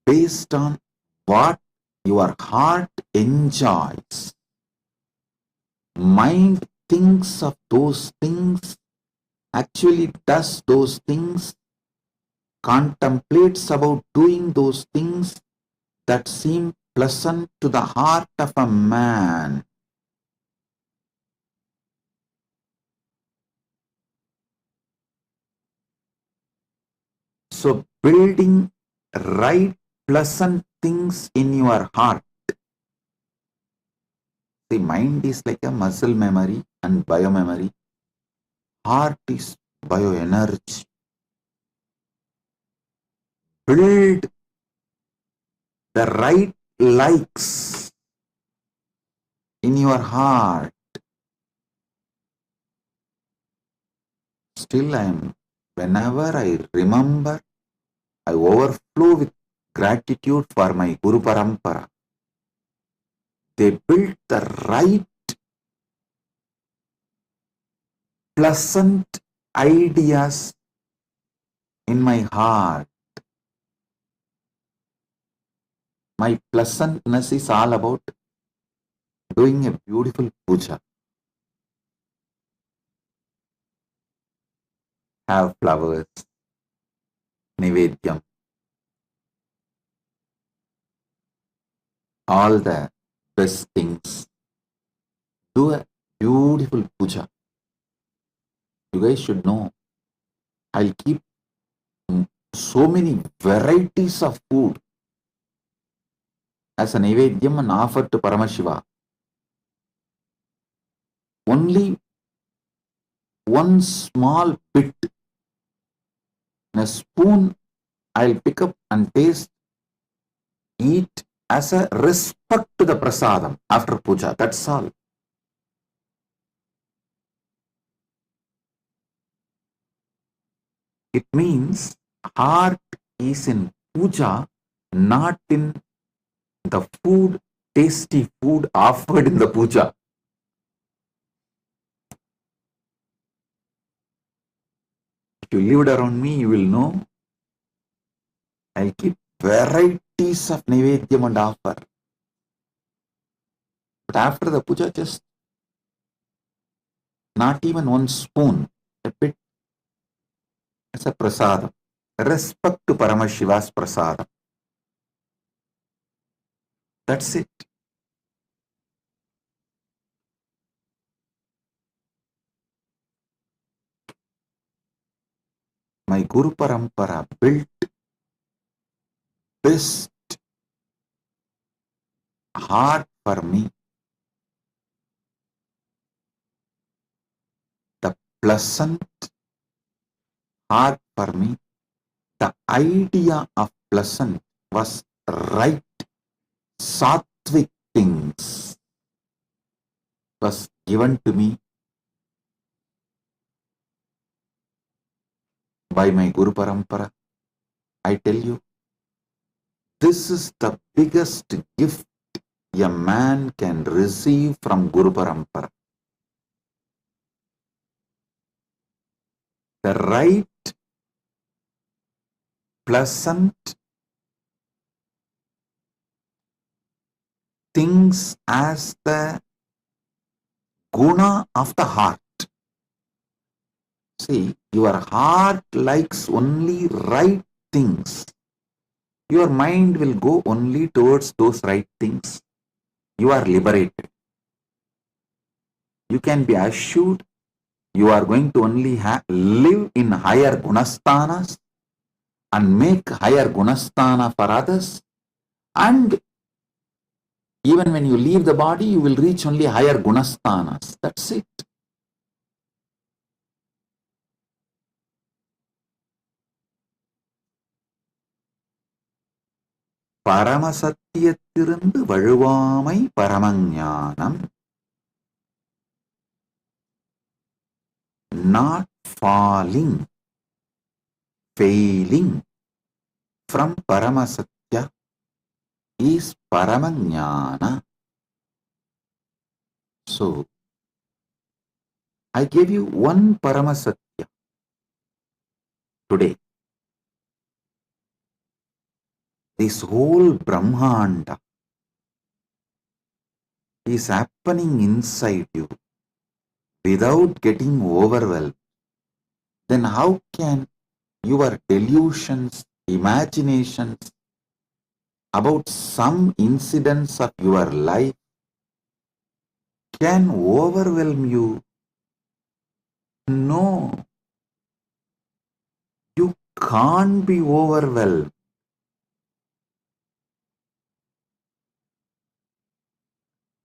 based on what your heart enjoys. Mind thinks of those things, actually does those things, contemplates about doing those things that seem pleasant to the heart of a man. So building right pleasant things in your heart. The mind is like a muscle memory and biomemory. Heart is bioenergy. Build the right likes in your heart. Still whenever I remember, I overflow with gratitude for my Guru Parampara. They built the right pleasant ideas in my heart. My pleasantness is all about doing a beautiful puja. Have flowers, nivedyam, all the best things. Do a beautiful puja. You guys should know, I'll keep so many varieties of food as a nivedyam and offer to Paramashiva. Only one small bit in a spoon I'll pick up and taste, eat as a respect to the prasadam after puja. That's all. It means heart is in puja, not in the food, tasty food offered in the puja. you lived around me, you will know I'll keep varieties of Nivedyam and offer. But after the puja, just not even one spoon, a bit as a prasadam. Respect to Paramashiva's prasadam. That's it. My Guru Parampara built best heart for me, the pleasant heart for me. The idea of pleasant was right, sattvic things was given to me by my Guru Parampara. I tell you, this is the biggest gift a man can receive from Guru Parampara. The right, pleasant things as the guna of the heart. See, your heart likes only right things. Your mind will go only towards those right things. You are liberated. You can be assured you are going to only live in higher gunasthanas and make higher gunasthana for others. And even when you leave the body, you will reach only higher gunasthanas. That's it. பரமசத்தியத்திலிருந்து வழுவாமை பரமஞானம். Not falling, failing from Paramasatya is Paramajnana. So, I gave you one Paramasatya today. This whole Brahmanda is happening inside you without getting overwhelmed. Then how can your delusions, imaginations about some incidents of your life can overwhelm you? No, you can't be overwhelmed.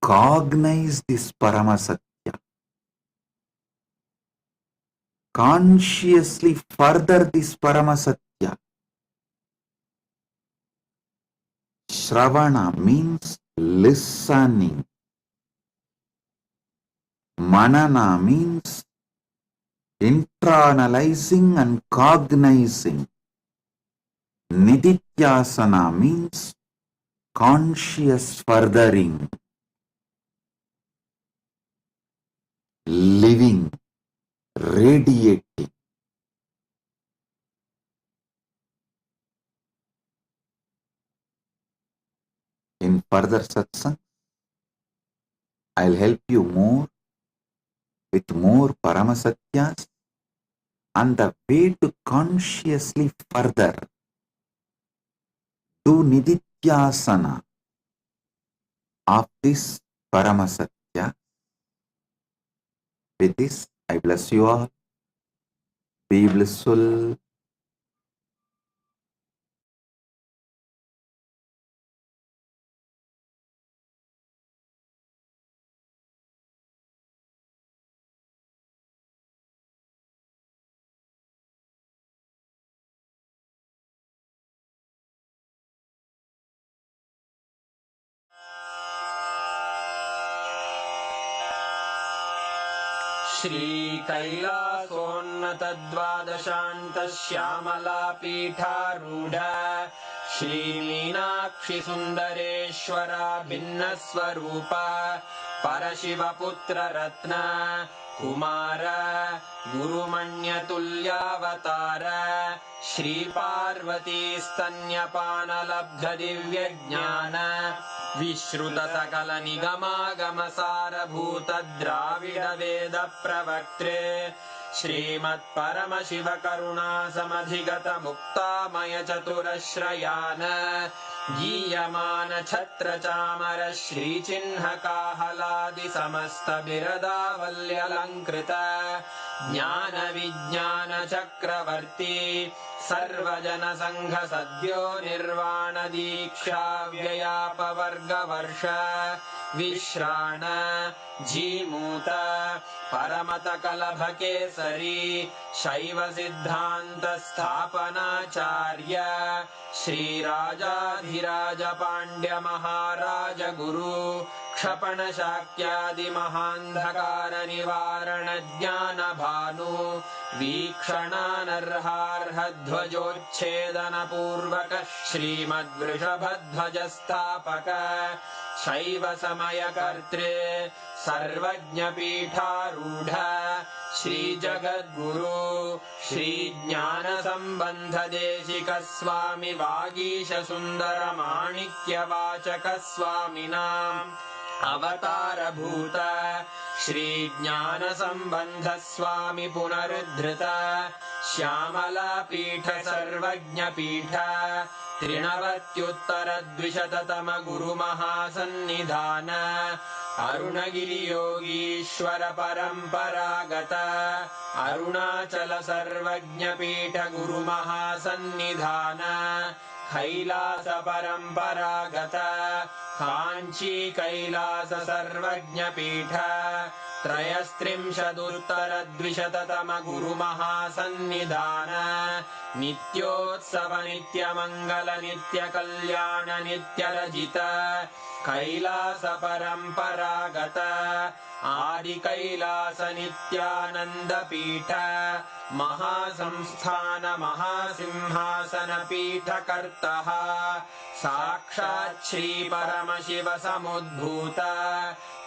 Cognize this Paramasatya. Consciously further this Paramasatya. Shravana means listening. Manana means internalizing and cognizing. Nididhyasana means conscious furthering. Living, radiating. In further satsang, I'll help you more with more Paramasatyas and the way to consciously further do Nididhyasana of this Paramasatya. With this, I bless you all. Be blissful. श्रीकैलासोन्नतद्वादशान्तश्यामलापीठारूढ श्रीमीनाक्षिसुन्दरेश्वरा भिन्नस्वरूपा परशिवपुत्ररत्न Kumar गुरुमण्यतुल्यावतार श्रीपार्वतीस्तन्यपानलब्ध दिव्यज्ञान विश्रुत सकल निगमागमसारभूत द्राविड वेद प्रवक्त्रे श्रीमत्परमशिव करुणा समधिगत मुक्तामय चतुरश्रयान गीयमान छत्र चामर श्रीचिह्न काहलादि समस्त बिरदावल्यलङ्कृत ज्ञान विज्ञान चक्रवर्ती सर्वजन संघ सद्यो निर्वाण दीक्षा व्ययापवर्गवर्ष विश्राण जीमूत परमत कलभ केसरी शैव सिद्धांत स्थापनाचार्य श्रीराजाधिराज पांड्य महाराज गुरु क्षपण शाक्यादि महांधकार निवारण ज्ञान भानु वीक्षणानर्हार्ह ध्वजोच्छेदन पूर्वक श्रीमद्वृषभध्वज स्थापक शैव समय कर्त्रे सर्वज्ञ पीठारूढ़ श्री जगद्गुरु श्री ज्ञान संबंध देशिक स्वामी वागीश सुंदर माणिक्य वाचक स्वामिनाम् अवतार भूत श्री ज्ञान संबंध स्वामी पुनरुद्धृत श्यामला पीठ सर्वज्ञ पीठ त्रिनवत्युत्तर द्विशततम गुरु महासन्निधान अरुणगिरि योगीश्वर परंपरागत अरुणाचल सर्वज्ञ पीठ गुरु महासन्निधान कैलास परंपरागत कांची कैलास सर्वज्ञ पीठ त्रयस्त्रिंशदुत्तर द्विशततम गुरु महासन्निधान नित्योत्सव नित्य मंगल नित्य कल्याण नित्य रजित कैलास परंपरागत आदि कैलास नित्यानंद पीठ महासंस्थान महासिंहासन पीठ कर्तः साक्षात् श्री परमशिव समुद्भूत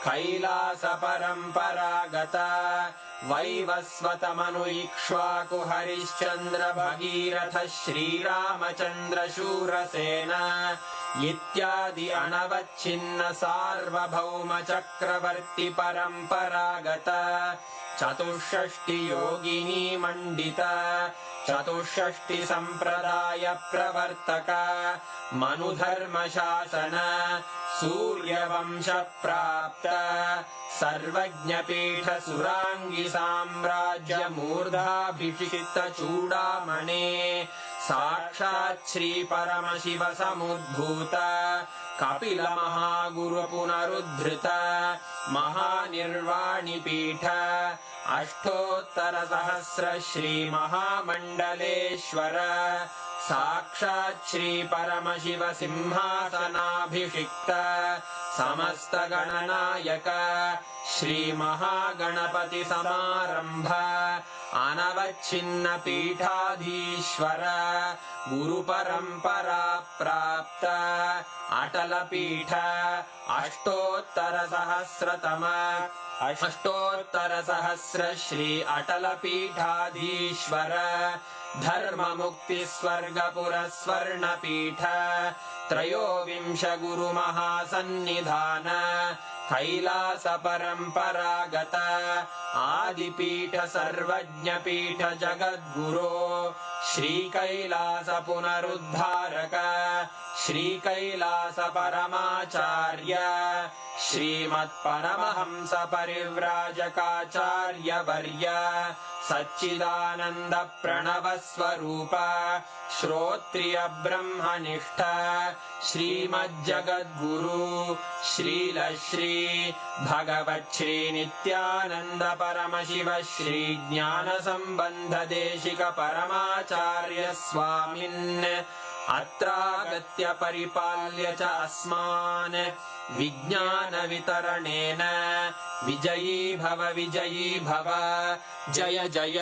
कैलास परंपरागत वैवस्वत मनु इक्ष्वाकु हरिश्चंद्र भगीरथ श्रीरामचंद्र शूरसेन इत्यादि अनवच्छिन्न सार्वभौम चक्रवर्ती परंपरागत चतुष्षष्टि योगिनी मंडित चतुष्षष्टि संप्रदाय प्रवर्तक मनुधर्म शासन सूर्यवंश प्राप्त सर्वज्ञ पीठ सुरांगी साम्राज्य मूर्धाभिषिक्त चूड़ामणे साक्षात् श्री परमशिव समुद्भूत कपिल महागुरु पुनरुद्धृत महानिर्वाणि पीठ अष्टोत्तर सहस्र श्री महामंडलेश्वर साक्षात् श्री परमशिव सिंहासनाभिषिक्त समस्त गणनायक श्री महागणपति समारंभ अनवच्छिन्न पीठाधीश्वर गुरु परंपरा प्राप्त अटल पीठ अष्टोत्तर सहस्र श्री अटल पीठाधीश्वर धर्म मुक्ति स्वर्गपुर स्वर्ण पीठ त्रयोविंश गुरु महासन्निधान कैलास परंपरागत आदिपीठ सर्वज्ञ पीठ जगद्गुरो श्री कैलास पुनरुद्धारक श्री कैलास परमाचार्य श्रीमत्परमहंस परिव्राजकाचार्य वर्य सच्चिदानंद प्रणव स्वरूप श्रोत्रिय ब्रह्मनिष्ठ श्रीमज्जगद्गुरु श्रील श्री भगवत् श्री नित्यानंद परमशिव श्री ज्ञान संबंध देशिक परमाचार्य स्वामिन् अत्रागत्य परिपाल्य च अस्मान् विज्ञान वितरणेन विजयी भव जय जय।